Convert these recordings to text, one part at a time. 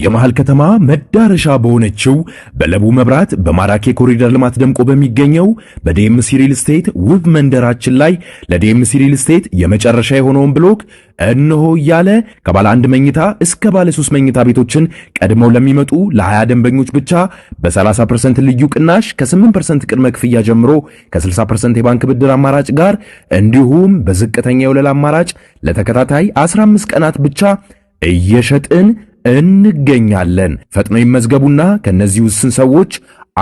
የመሃል ከተማ መዳረሻ በሆነችው በለቡ መብራት በማራኪ ኮሪደር ልማት ደምቆ በሚገኘው በዲኤምሲ ሪል ስቴት ውብ መንደራችን ላይ ለዲኤምሲ ሪል ስቴት የመጨረሻ የሆነውን ብሎክ እነሆ እያለ ከባለ 1 መኝታ እስከ ባለ 3 መኝታ ቤቶችን ቀድመው ለሚመጡ ለ20 ደንበኞች ብቻ በ30% ልዩ ቅናሽ ከ8% ቅድመ ክፍያ ጀምሮ ከ60% የባንክ ብድር አማራጭ ጋር እንዲሁም በዝቅተኛ የወለል አማራጭ ለተከታታይ 15 ቀናት ብቻ እየሸጥን እንገኛለን። ፈጥነው ይመዝገቡና ከነዚህ ውስን ሰዎች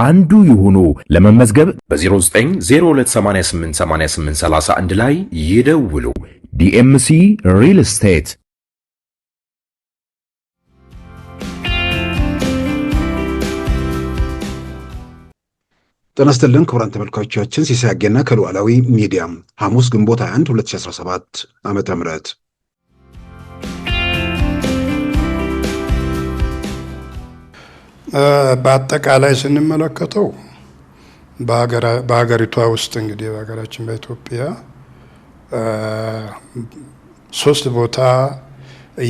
አንዱ ይሁኑ። ለመመዝገብ በ0902888831 ላይ ይደውሉ። ዲኤምሲ ሪል ስቴት። ጤና ይስጥልን ክቡራን ተመልካቾቻችን፣ ሲሳይ አጌና ከሉዓላዊ ሚዲያ ሐሙስ ግንቦት 21 2017 ዓመተ ምህረት በአጠቃላይ ስንመለከተው በሀገሪቷ ውስጥ እንግዲህ በሀገራችን በኢትዮጵያ 3 ቦታ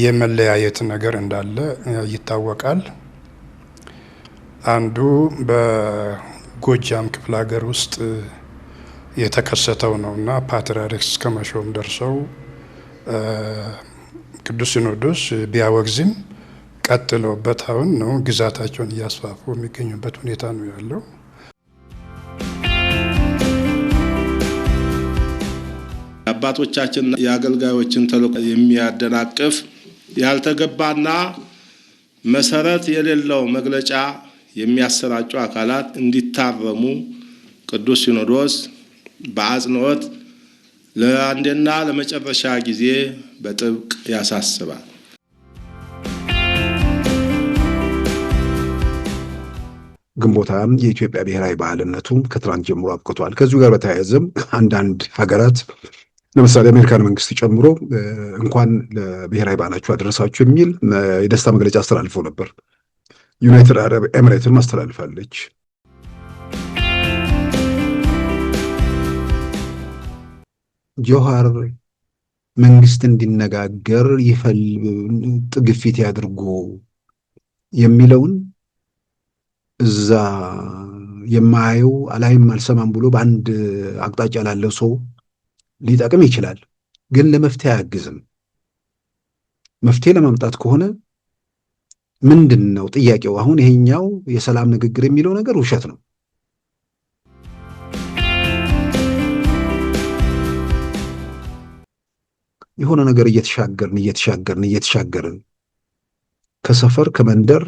የመለያየት ነገር እንዳለ ይታወቃል። አንዱ በጎጃም ክፍለ ሀገር ውስጥ የተከሰተው ነውና ፓትርያርክ እስከ መሾም ደርሰው ቅዱስ ሲኖዶስ ቢያወግዝም ቀጥሎበት አሁን ነው ግዛታቸውን እያስፋፉ የሚገኙበት ሁኔታ ነው ያለው። አባቶቻችን የአገልጋዮችን ተልዕኮ የሚያደናቅፍ ያልተገባና መሰረት የሌለው መግለጫ የሚያሰራጩ አካላት እንዲታረሙ ቅዱስ ሲኖዶስ በአጽንኦት ለአንዴና ለመጨረሻ ጊዜ በጥብቅ ያሳስባል። ግንቦት የኢትዮጵያ ብሔራዊ በዓልነቱ ከትናንት ጀምሮ አብቅቷል። ከዚሁ ጋር በተያያዘም አንዳንድ ሀገራት ለምሳሌ አሜሪካን መንግስት ጨምሮ እንኳን ለብሔራዊ በዓላችሁ አደረሳችሁ የሚል የደስታ መግለጫ አስተላልፈው ነበር። ዩናይትድ አረብ ኤሚሬትን ማስተላልፋለች። ጆሃር መንግስት እንዲነጋገር ግፊት ያድርጉ የሚለውን እዛ የማየው አላይም አልሰማም ብሎ በአንድ አቅጣጫ ላለው ሰው ሊጠቅም ይችላል፣ ግን ለመፍትሄ አያግዝም። መፍትሄ ለማምጣት ከሆነ ምንድን ነው ጥያቄው? አሁን ይሄኛው የሰላም ንግግር የሚለው ነገር ውሸት ነው። የሆነ ነገር እየተሻገርን ከሰፈር ከመንደር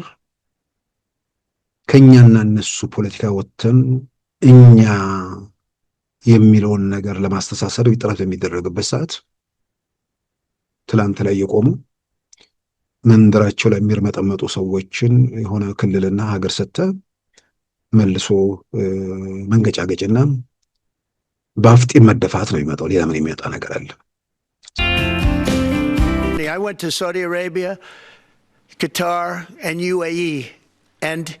ከኛና እነሱ ፖለቲካ ወጥተን እኛ የሚለውን ነገር ለማስተሳሰር ጥረት በሚደረግበት ሰዓት ትላንት ላይ የቆሙ መንደራቸው ላይ የሚርመጠመጡ ሰዎችን የሆነ ክልልና ሀገር ሰጥተ መልሶ መንገጫገጭና በአፍጢም መደፋት ነው የሚመጣው። ሌላ ምን የሚመጣ ነገር አለ? I went to Saudi Arabia, Qatar and UAE and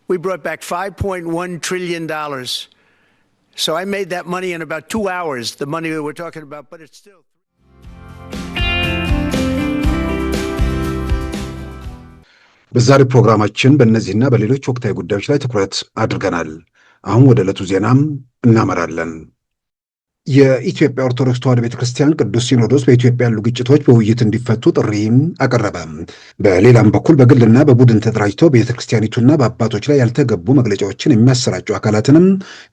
we brought back $5.1 trillion. So I made that money in about 2 hours, the money we were talking about, but it's still... በዛሬ ፕሮግራማችን በእነዚህና በሌሎች ወቅታዊ ጉዳዮች ላይ ትኩረት አድርገናል። አሁን ወደ ዕለቱ ዜናም እናመራለን። የኢትዮጵያ ኦርቶዶክስ ተዋሕዶ ቤተክርስቲያን ቅዱስ ሲኖዶስ በኢትዮጵያ ያሉ ግጭቶች በውይይት እንዲፈቱ ጥሪም አቀረበ። በሌላም በኩል በግልና በቡድን ተደራጅተው ቤተክርስቲያኒቱና በአባቶች ላይ ያልተገቡ መግለጫዎችን የሚያሰራጩ አካላትንም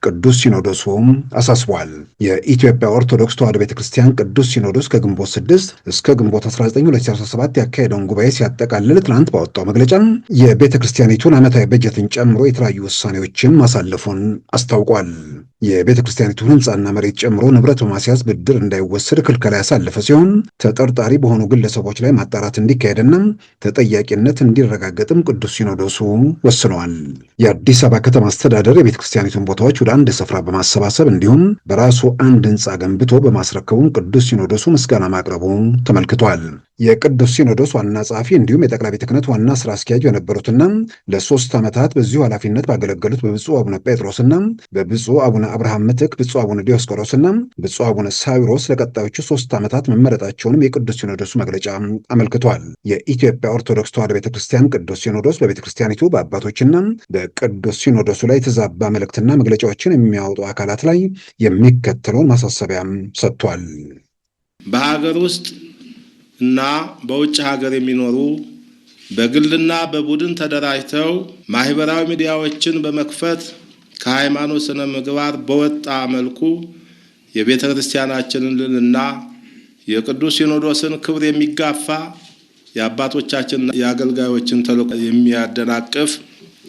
ቅዱስ ሲኖዶሱም አሳስቧል። የኢትዮጵያ ኦርቶዶክስ ተዋሕዶ ቤተክርስቲያን ቅዱስ ሲኖዶስ ከግንቦት 6 እስከ ግንቦት 19 2017 ያካሄደውን ጉባኤ ሲያጠቃልል ትናንት ባወጣው መግለጫ የቤተክርስቲያኒቱን ዓመታዊ በጀትን ጨምሮ የተለያዩ ውሳኔዎችን ማሳለፉን አስታውቋል። የቤተክርስቲያኒቱን ሕንፃና መሬት ጨምሮ ንብረት በማስያዝ ብድር እንዳይወሰድ ክልከላ ያሳለፈ ሲሆን ተጠርጣሪ በሆኑ ግለሰቦች ላይ ማጣራት እንዲካሄድና ተጠያቂነት እንዲረጋገጥም ቅዱስ ሲኖዶሱ ወስነዋል። የአዲስ አበባ ከተማ አስተዳደር የቤተክርስቲያኒቱን ቦታዎች ወደ አንድ ስፍራ በማሰባሰብ እንዲሁም በራሱ አንድ ሕንፃ ገንብቶ በማስረከቡም ቅዱስ ሲኖዶሱ ምስጋና ማቅረቡ ተመልክቷል። የቅዱስ ሲኖዶስ ዋና ጸሐፊ እንዲሁም የጠቅላይ ቤተ ክህነት ዋና ስራ አስኪያጅ የነበሩትና ለ3 ዓመታት በዚሁ ኃላፊነት ባገለገሉት በብፁዕ አቡነ ጴጥሮስና በብፁዕ አቡነ አብርሃም ምትክ ብፁዕ አቡነ ዲዮስቆሮስና ብፁዕ አቡነ ሳዊሮስ ለቀጣዮቹ 3 ዓመታት መመረጣቸውንም የቅዱስ ሲኖዶሱ መግለጫ አመልክቷል። የኢትዮጵያ ኦርቶዶክስ ተዋሕዶ ቤተ ክርስቲያን ቅዱስ ሲኖዶስ በቤተ ክርስቲያኒቱ በአባቶችና በቅዱስ ሲኖዶሱ ላይ የተዛባ መልእክትና መግለጫዎችን የሚያወጡ አካላት ላይ የሚከተለውን ማሳሰቢያም ሰጥቷል። በሀገር ውስጥ እና በውጭ ሀገር የሚኖሩ በግልና በቡድን ተደራጅተው ማህበራዊ ሚዲያዎችን በመክፈት ከሃይማኖት ስነ ምግባር በወጣ መልኩ የቤተ ክርስቲያናችንን ልዕልና የቅዱስ ሲኖዶስን ክብር የሚጋፋ የአባቶቻችንና የአገልጋዮችን ተልዕኮ የሚያደናቅፍ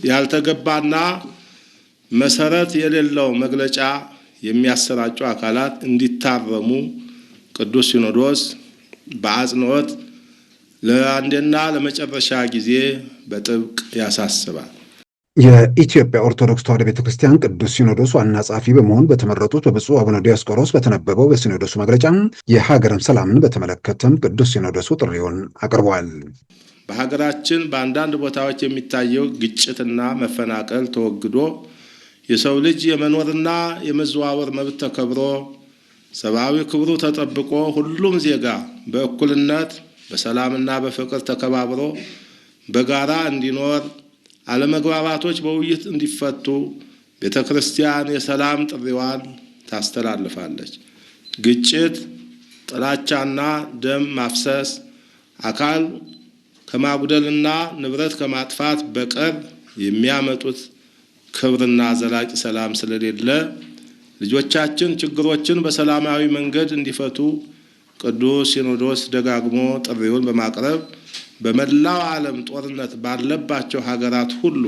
ያልተገባና መሰረት የሌለው መግለጫ የሚያሰራጩ አካላት እንዲታረሙ ቅዱስ ሲኖዶስ በአጽንኦት ለአንዴና ለመጨረሻ ጊዜ በጥብቅ ያሳስባል። የኢትዮጵያ ኦርቶዶክስ ተዋሕዶ ቤተ ክርስቲያን ቅዱስ ሲኖዶስ ዋና ጸሐፊ በመሆን በተመረጡት በብፁዕ አቡነ ዲዮስቆሮስ በተነበበው በሲኖዶሱ መግለጫ የሀገርን ሰላምን በተመለከተም ቅዱስ ሲኖዶሱ ጥሪውን አቅርቧል። በሀገራችን በአንዳንድ ቦታዎች የሚታየው ግጭትና መፈናቀል ተወግዶ የሰው ልጅ የመኖርና የመዘዋወር መብት ተከብሮ ሰብአዊ ክብሩ ተጠብቆ ሁሉም ዜጋ በእኩልነት በሰላምና በፍቅር ተከባብሮ በጋራ እንዲኖር አለመግባባቶች በውይይት እንዲፈቱ ቤተ ክርስቲያን የሰላም ጥሪዋን ታስተላልፋለች። ግጭት፣ ጥላቻና ደም ማፍሰስ አካል ከማጉደልና ንብረት ከማጥፋት በቀር የሚያመጡት ክብርና ዘላቂ ሰላም ስለሌለ ልጆቻችን ችግሮችን በሰላማዊ መንገድ እንዲፈቱ ቅዱስ ሲኖዶስ ደጋግሞ ጥሪውን በማቅረብ በመላው ዓለም ጦርነት ባለባቸው ሀገራት ሁሉ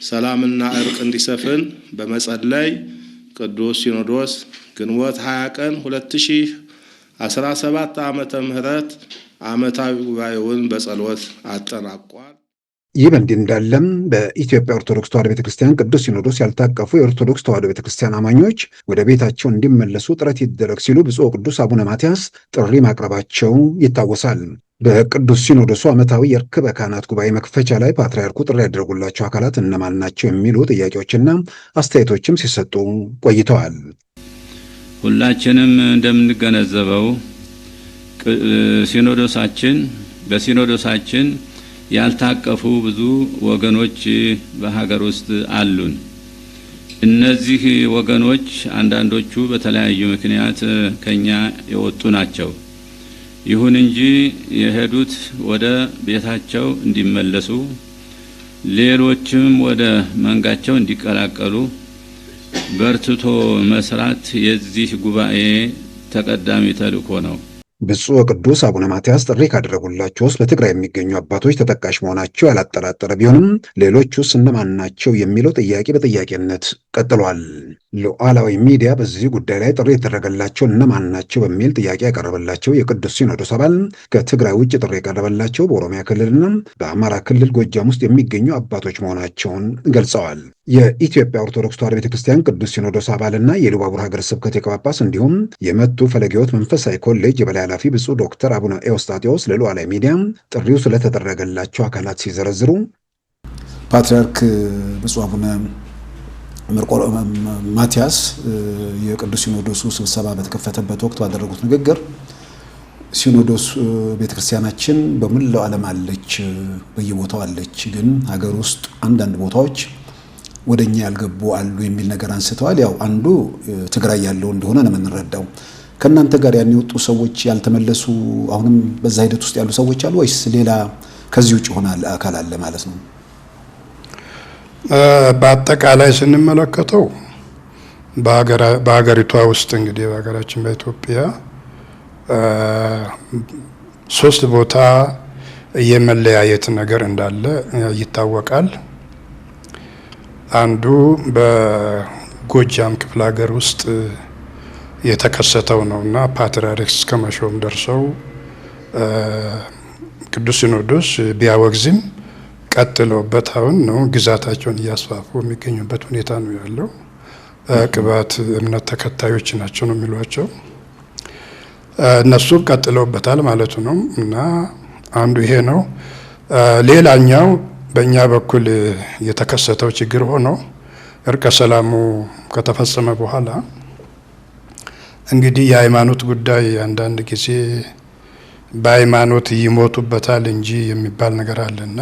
ሰላምና እርቅ እንዲሰፍን በመጸለይ ቅዱስ ሲኖዶስ ግንቦት 20 ቀን 2017 ዓመተ ምህረት ዓመታዊ ጉባኤውን በጸሎት አጠናቋል። ይህ በእንዲህ እንዳለም በኢትዮጵያ ኦርቶዶክስ ተዋሕዶ ቤተክርስቲያን ቅዱስ ሲኖዶስ ያልታቀፉ የኦርቶዶክስ ተዋሕዶ ቤተክርስቲያን አማኞች ወደ ቤታቸው እንዲመለሱ ጥረት ይደረግ ሲሉ ብፁዕ ቅዱስ አቡነ ማትያስ ጥሪ ማቅረባቸው ይታወሳል። በቅዱስ ሲኖዶሱ ዓመታዊ የርክበ ካህናት ጉባኤ መክፈቻ ላይ ፓትርያርኩ ጥሪ ያደረጉላቸው አካላት እነማን ናቸው የሚሉ ጥያቄዎችና አስተያየቶችም ሲሰጡ ቆይተዋል። ሁላችንም እንደምንገነዘበው በሲኖዶሳችን ያልታቀፉ ብዙ ወገኖች በሀገር ውስጥ አሉን። እነዚህ ወገኖች አንዳንዶቹ በተለያዩ ምክንያት ከኛ የወጡ ናቸው። ይሁን እንጂ የሄዱት ወደ ቤታቸው እንዲመለሱ፣ ሌሎችም ወደ መንጋቸው እንዲቀላቀሉ በርትቶ መስራት የዚህ ጉባኤ ተቀዳሚ ተልእኮ ነው። ብፁዕ ወቅዱስ አቡነ ማትያስ ጥሪ ካደረጉላቸው ውስጥ በትግራይ የሚገኙ አባቶች ተጠቃሽ መሆናቸው ያላጠራጠረ ቢሆንም ሌሎቹስ እነማን ናቸው የሚለው ጥያቄ በጥያቄነት ቀጥሏል። ሉዓላዊ ሚዲያ በዚህ ጉዳይ ላይ ጥሪ የተደረገላቸው እነማን ናቸው በሚል ጥያቄ ያቀረበላቸው የቅዱስ ሲኖዶስ አባል ከትግራይ ውጭ ጥሪ የቀረበላቸው በኦሮሚያ ክልልና በአማራ ክልል ጎጃም ውስጥ የሚገኙ አባቶች መሆናቸውን ገልጸዋል። የኢትዮጵያ ኦርቶዶክስ ተዋሕዶ ቤተክርስቲያን ቅዱስ ሲኖዶስ አባልና የኢሉባቡር ሀገረ ስብከት ሊቀ ጳጳስ እንዲሁም የመቱ ፈለገ ሕይወት መንፈሳዊ ኮሌጅ የበላይ ኃላፊ ብፁዕ ዶክተር አቡነ ኤዎስጣቴዎስ ለሉዓላዊ ሚዲያ ጥሪው ስለተደረገላቸው አካላት ሲዘረዝሩ ፓትርያርክ ብፁዕ አቡነ ማትያስ የቅዱስ ሲኖዶሱ ስብሰባ በተከፈተበት ወቅት ባደረጉት ንግግር ሲኖዶስ ቤተክርስቲያናችን በመላው ዓለም አለች፣ በየቦታው አለች፣ ግን ሀገር ውስጥ አንዳንድ ቦታዎች ወደኛ ያልገቡ አሉ የሚል ነገር አንስተዋል። ያው አንዱ ትግራይ ያለው እንደሆነ ነው የምንረዳው። ከእናንተ ጋር ያን የወጡ ሰዎች ያልተመለሱ አሁንም በዛ ሂደት ውስጥ ያሉ ሰዎች አሉ ወይስ ሌላ ከዚህ ውጭ ሆነ አካል አለ ማለት ነው? በአጠቃላይ ስንመለከተው በሀገሪቷ ውስጥ እንግዲህ በሀገራችን በኢትዮጵያ 3 ቦታ የመለያየት ነገር እንዳለ ይታወቃል። አንዱ በጎጃም ክፍለ ሀገር ውስጥ የተከሰተው ነውና ፓትርያርክ እስከ መሾም ደርሰው ቅዱስ ሲኖዶስ ቢያወግዝም ቀጥለውበት አሁን ነው ግዛታቸውን እያስፋፉ የሚገኙበት ሁኔታ ነው ያለው። ቅባት እምነት ተከታዮች ናቸው ነው የሚሏቸው። እነሱም ቀጥለውበታል ማለት ነው እና አንዱ ይሄ ነው። ሌላኛው በእኛ በኩል የተከሰተው ችግር ሆኖ እርቀ ሰላሙ ከተፈጸመ በኋላ እንግዲህ የሃይማኖት ጉዳይ አንዳንድ ጊዜ በሃይማኖት ይሞቱበታል እንጂ የሚባል ነገር አለና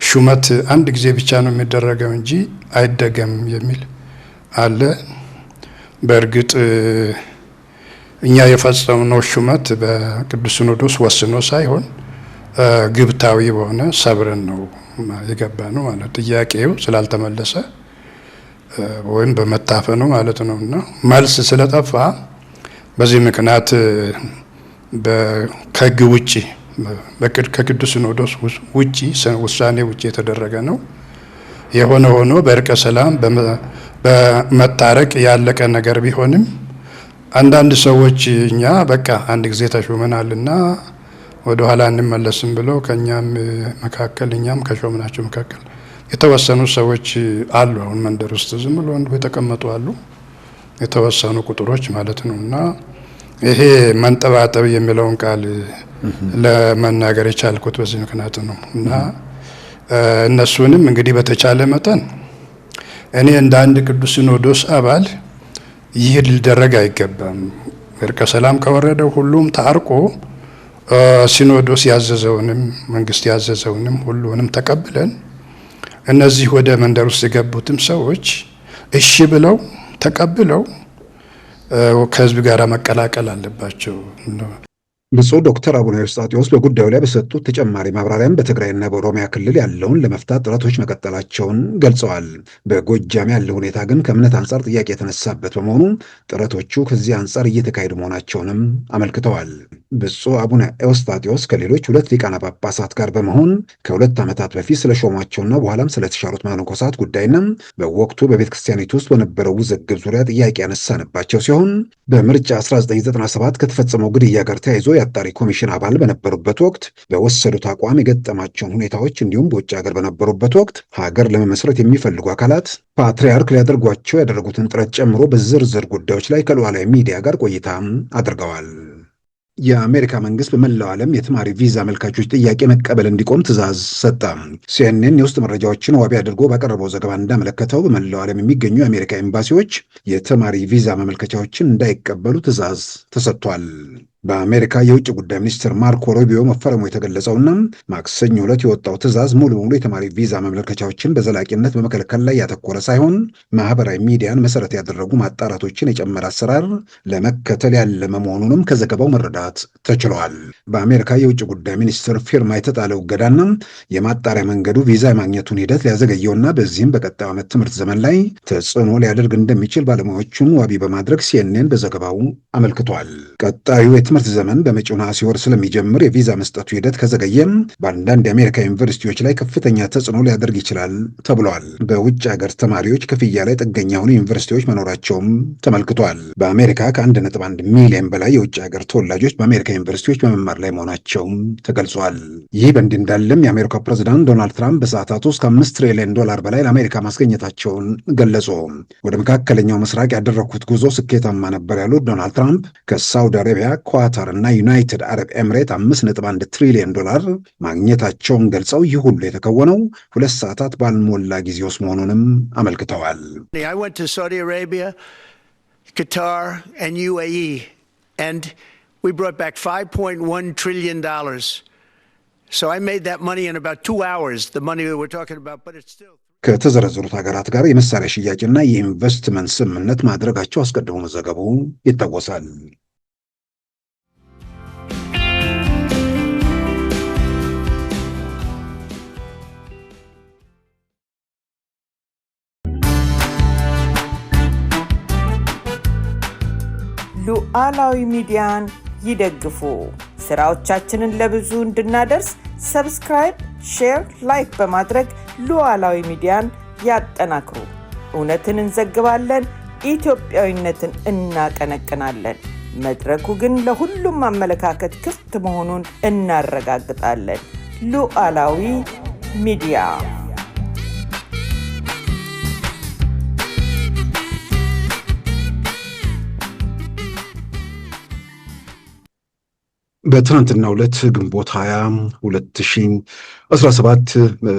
ሹመት አንድ ጊዜ ብቻ ነው የሚደረገው እንጂ አይደገም የሚል አለ። በእርግጥ እኛ የፈጸምነው ሹመት በቅዱስ ሲኖዶስ ወስኖ ሳይሆን ግብታዊ በሆነ ሰብረን ነው የገባ ነው ማለት ጥያቄው ስላልተመለሰ ወይም በመታፈኑ ማለት ነውና መልስ ስለጠፋ በዚህ ምክንያት ከሕግ ውጪ ከቅዱስ ሲኖዶስ ውጪ ውሳኔ ውጪ የተደረገ ነው። የሆነ ሆኖ በእርቀ ሰላም በመታረቅ ያለቀ ነገር ቢሆንም አንዳንድ ሰዎች እኛ በቃ አንድ ጊዜ ተሾመናልና ወደ ኋላ እንመለስም ብለው ከኛም መካከል እኛም ከሾምናቸው መካከል የተወሰኑ ሰዎች አሉ። አሁን መንደር ውስጥ ዝም ብሎ የተቀመጡ አሉ፣ የተወሰኑ ቁጥሮች ማለት ነውና ይሄ መንጠባጠብ የሚለውን ቃል ለመናገር የቻልኩት በዚህ ምክንያት ነው እና እነሱንም እንግዲህ በተቻለ መጠን እኔ እንደ አንድ ቅዱስ ሲኖዶስ አባል ይህ ሊደረግ አይገባም። እርቀ ሰላም ከወረደው ሁሉም ታርቆ ሲኖዶስ ያዘዘውንም መንግስት ያዘዘውንም ሁሉንም ተቀብለን እነዚህ ወደ መንደር ውስጥ የገቡትም ሰዎች እሺ ብለው ተቀብለው ከህዝብ ጋር መቀላቀል አለባቸው። ብፁዕ ዶክተር አቡነ ኤዎስጣቴዎስ በጉዳዩ ላይ በሰጡት ተጨማሪ ማብራሪያም በትግራይና በኦሮሚያ ክልል ያለውን ለመፍታት ጥረቶች መቀጠላቸውን ገልጸዋል። በጎጃም ያለው ሁኔታ ግን ከእምነት አንጻር ጥያቄ የተነሳበት በመሆኑ ጥረቶቹ ከዚህ አንጻር እየተካሄዱ መሆናቸውንም አመልክተዋል። ብፁዕ አቡነ ኤዎስጣቴዎስ ከሌሎች 2 ሊቃነ ጳጳሳት ጋር በመሆን ከ2 ዓመታት በፊት ስለሾሟቸውና በኋላም ስለተሻሩት መነኮሳት ጉዳይና በወቅቱ በቤተ ክርስቲያኒቱ ውስጥ በነበረው ውዝግብ ዙሪያ ጥያቄ ያነሳንባቸው ሲሆን በምርጫ 1997 ከተፈጸመው ግድያ ጋር ተያይዞ የአጣሪ ኮሚሽን አባል በነበሩበት ወቅት በወሰዱት አቋም የገጠማቸውን ሁኔታዎች እንዲሁም በውጭ ሀገር በነበሩበት ወቅት ሀገር ለመመስረት የሚፈልጉ አካላት ፓትርያርክ ሊያደርጓቸው ያደረጉትን ጥረት ጨምሮ በዝርዝር ጉዳዮች ላይ ከሉዓላዊ ሚዲያ ጋር ቆይታ አድርገዋል። የአሜሪካ መንግስት በመላው ዓለም የተማሪ ቪዛ አመልካቾች ጥያቄ መቀበል እንዲቆም ትዕዛዝ ሰጠ። ሲኤንኤን የውስጥ መረጃዎችን ዋቢ አድርጎ ባቀረበው ዘገባ እንዳመለከተው በመላው ዓለም የሚገኙ የአሜሪካ ኤምባሲዎች የተማሪ ቪዛ ማመልከቻዎችን እንዳይቀበሉ ትዕዛዝ ተሰጥቷል። በአሜሪካ የውጭ ጉዳይ ሚኒስትር ማርኮ ሩቢዮ መፈረሙ የተገለጸውና ማክሰኞ ዕለት የወጣው ትዕዛዝ ሙሉ በሙሉ የተማሪ ቪዛ ማመልከቻዎችን በዘላቂነት በመከልከል ላይ ያተኮረ ሳይሆን ማህበራዊ ሚዲያን መሰረት ያደረጉ ማጣራቶችን የጨመረ አሰራር ለመከተል ያለመ መሆኑንም ከዘገባው መረዳት ተችሏል። በአሜሪካ የውጭ ጉዳይ ሚኒስትር ፊርማ የተጣለው እገዳና የማጣሪያ መንገዱ ቪዛ የማግኘቱን ሂደት ሊያዘገየውና በዚህም በቀጣዩ ዓመት ትምህርት ዘመን ላይ ተጽዕኖ ሊያደርግ እንደሚችል ባለሙያዎቹን ዋቢ በማድረግ ሲኤንኤን በዘገባው አመልክቷል። ቀጣዩ የትምህርት ዘመን በመጪው ነሐሴ ወር ስለሚጀምር የቪዛ መስጠቱ ሂደት ከዘገየም በአንዳንድ የአሜሪካ ዩኒቨርሲቲዎች ላይ ከፍተኛ ተጽዕኖ ሊያደርግ ይችላል ተብሏል። በውጭ ሀገር ተማሪዎች ክፍያ ላይ ጥገኛ የሆኑ ዩኒቨርሲቲዎች መኖራቸውም ተመልክቷል። በአሜሪካ ከ1.1 ሚሊዮን በላይ የውጭ ሀገር ተወላጆች በአሜሪካ ዩኒቨርሲቲዎች በመማር ላይ መሆናቸውም ተገልጿል። ይህ በእንዲህ እንዳለም የአሜሪካው ፕሬዝዳንት ዶናልድ ትራምፕ በሰዓታት ውስጥ $5 ትሪሊዮን በላይ ለአሜሪካ ማስገኘታቸውን ገለጹ። ወደ መካከለኛው ምስራቅ ያደረግኩት ጉዞ ስኬታማ ነበር ያሉት ዶናልድ ትራምፕ ከሳውዲ አረቢያ፣ ኳታር እና ዩናይትድ አረብ ኤምሬት $5.1 ትሪሊዮን ማግኘታቸውን ገልጸው ይህ ሁሉ የተከወነው 2 ሰዓታት ባልሞላ ጊዜ ውስጥ መሆኑንም አመልክተዋል። I went to Saudi Arabia, Qatar and UAE and we brought back $5.1 trillion. So I made that money in about 2 hours, the money we were talking about, but it's still ከተዘረዘሩት ሀገራት ጋር የመሳሪያ ሽያጭና የኢንቨስትመንት ስምምነት ማድረጋቸው አስቀድሞ መዘገቡ ይታወሳል። ሉዓላዊ ሚዲያን ይደግፉ። ስራዎቻችንን ለብዙ እንድናደርስ ሰብስክራይብ፣ ሼር፣ ላይክ በማድረግ ሉዓላዊ ሚዲያን ያጠናክሩ። እውነትን እንዘግባለን፣ ኢትዮጵያዊነትን እናቀነቅናለን። መድረኩ ግን ለሁሉም አመለካከት ክፍት መሆኑን እናረጋግጣለን። ሉዓላዊ ሚዲያ በትናንትናው ዕለት ግንቦት 20 2017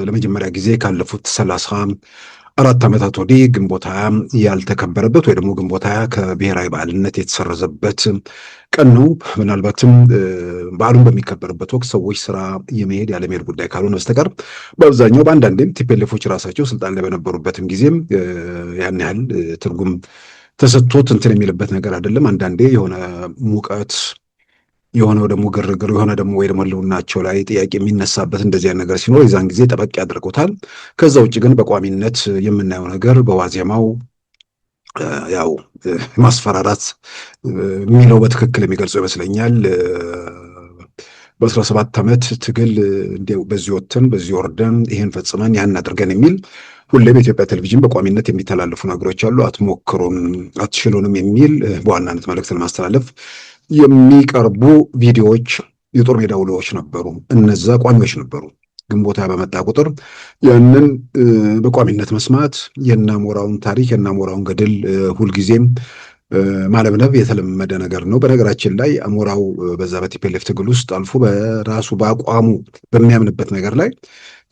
ለመጀመሪያ ጊዜ ካለፉት 34 ዓመታት ወዲህ ግንቦት 20 ያልተከበረበት ወይ ደግሞ ግንቦት 20 ከብሔራዊ በዓልነት የተሰረዘበት ቀን ነው። ምናልባትም በዓሉን በሚከበርበት ወቅት ሰዎች ስራ የመሄድ ያለመሄድ ጉዳይ ካልሆነ በስተቀር በአብዛኛው በአንዳንዴም ቲፒኤልኤፎች ራሳቸው ስልጣን ላይ በነበሩበትም ጊዜም ያን ያህል ትርጉም ተሰጥቶት እንትን የሚልበት ነገር አይደለም። አንዳንዴ የሆነ ሙቀት የሆነው ደግሞ ግርግር የሆነ ደግሞ ወይ ደግሞ ህልውናቸው ላይ ጥያቄ የሚነሳበት እንደዚህ አይነት ነገር ሲኖር የዛን ጊዜ ጠበቅ ያደርጉታል። ከዛ ውጭ ግን በቋሚነት የምናየው ነገር በዋዜማው ያው ማስፈራራት የሚለው በትክክል የሚገልጸው ይመስለኛል። በ17 ዓመት ትግል በዚህ ወጥተን በዚህ ወርደን ይሄን ፈጽመን ያን አድርገን የሚል ሁሌ በኢትዮጵያ ቴሌቪዥን በቋሚነት የሚተላለፉ ነገሮች አሉ። አትሞክሩን፣ አትችሉንም የሚል በዋናነት መልእክት ለማስተላለፍ የሚቀርቡ ቪዲዮዎች የጦር ሜዳ ውሎዎች ነበሩ። እነዛ ቋሚዎች ነበሩ። ግንቦት በመጣ ቁጥር ያንን በቋሚነት መስማት የናሞራውን ታሪክ የናሞራውን ገድል ሁልጊዜም ማለብነብ የተለመደ ነገር ነው። በነገራችን ላይ አሞራው በዛ በቲፒኤልኤፍ ትግል ውስጥ አልፎ በራሱ በአቋሙ በሚያምንበት ነገር ላይ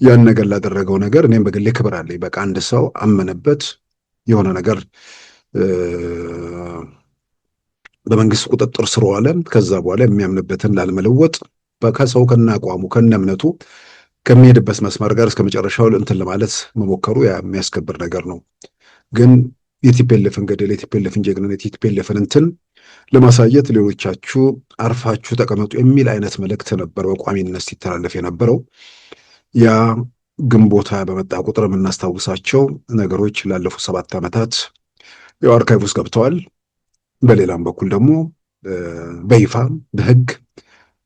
ያን ነገር ላደረገው ነገር እኔም በግሌ ክብር አለኝ። በቃ አንድ ሰው አመነበት የሆነ ነገር በመንግስት ቁጥጥር ስር ዋለ። ከዛ በኋላ የሚያምንበትን ላለመለወጥ ከሰው ከነ አቋሙ ከነ እምነቱ ከሚሄድበት መስመር ጋር እስከ መጨረሻው እንትን ለማለት መሞከሩ የሚያስከብር ነገር ነው። ግን የቲፒኤልኤፍን ገደል የቲፒኤልኤፍን ጀግንነት የቲፒኤልኤፍን እንትን ለማሳየት ሌሎቻችሁ አርፋችሁ ተቀመጡ የሚል አይነት መልእክት ነበር በቋሚነት ሲተላለፍ የነበረው። ያ ግንቦት በመጣ ቁጥር የምናስታውሳቸው ነገሮች ላለፉት 7 ዓመታት ያው አርካይቭ ውስጥ ገብተዋል። በሌላም በኩል ደግሞ በይፋ በህግ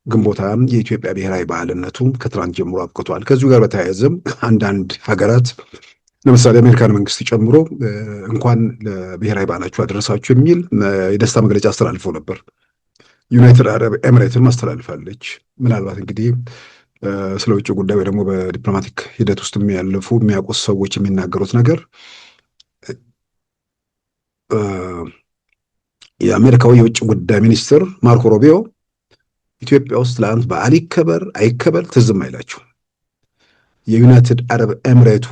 ግንቦት የኢትዮጵያ ብሔራዊ በዓልነቱ ከትናንት ጀምሮ አብቅቷል። ከዚሁ ጋር በተያያዘም አንዳንድ ሀገራት ለምሳሌ አሜሪካን መንግስት ጨምሮ እንኳን ለብሔራዊ በዓላችሁ አደረሳችሁ የሚል የደስታ መግለጫ አስተላልፈው ነበር። ዩናይትድ አረብ ኤምሬትን ማስተላልፋለች። ምናልባት እንግዲህ ስለ ውጭ ጉዳይ ወይ ደግሞ በዲፕሎማቲክ ሂደት ውስጥ የሚያልፉ የሚያውቁት ሰዎች የሚናገሩት ነገር የአሜሪካው የውጭ ጉዳይ ሚኒስትር ማርኮ ሩቢዮ ኢትዮጵያ ውስጥ ለአንድ በዓል ይከበር አይከበር ትዝም አይላቸው። የዩናይትድ አረብ ኤምሬቱ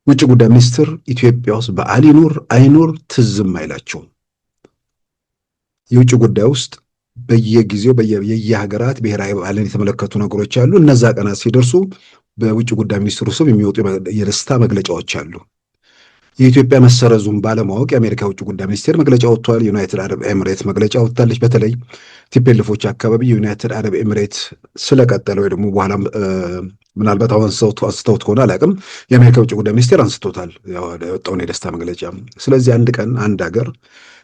የውጭ ጉዳይ ሚኒስትር ኢትዮጵያ ውስጥ በዓል ይኑር አይኑር ትዝም አይላቸው። የውጭ ጉዳይ ውስጥ በየጊዜው የየሀገራት ብሔራዊ በዓልን የተመለከቱ ነገሮች አሉ። እነዛ ቀናት ሲደርሱ በውጭ ጉዳይ ሚኒስትሩ ስም የሚወጡ የደስታ መግለጫዎች አሉ። የኢትዮጵያ መሰረዙን ባለማወቅ የአሜሪካ ውጭ ጉዳይ ሚኒስቴር መግለጫ ወጥቷል። ዩናይትድ አረብ ኤምሬት መግለጫ ወጥታለች። በተለይ ቲፒኤልኤፎች አካባቢ የዩናይትድ አረብ ኤምሬት ስለቀጠለ ወይ ደግሞ በኋላ ምናልባት አሁን አንስተውት ከሆነ አላውቅም፣ የአሜሪካ ውጭ ጉዳይ ሚኒስቴር አንስቶታል የወጣውን የደስታ መግለጫ። ስለዚህ አንድ ቀን አንድ ሀገር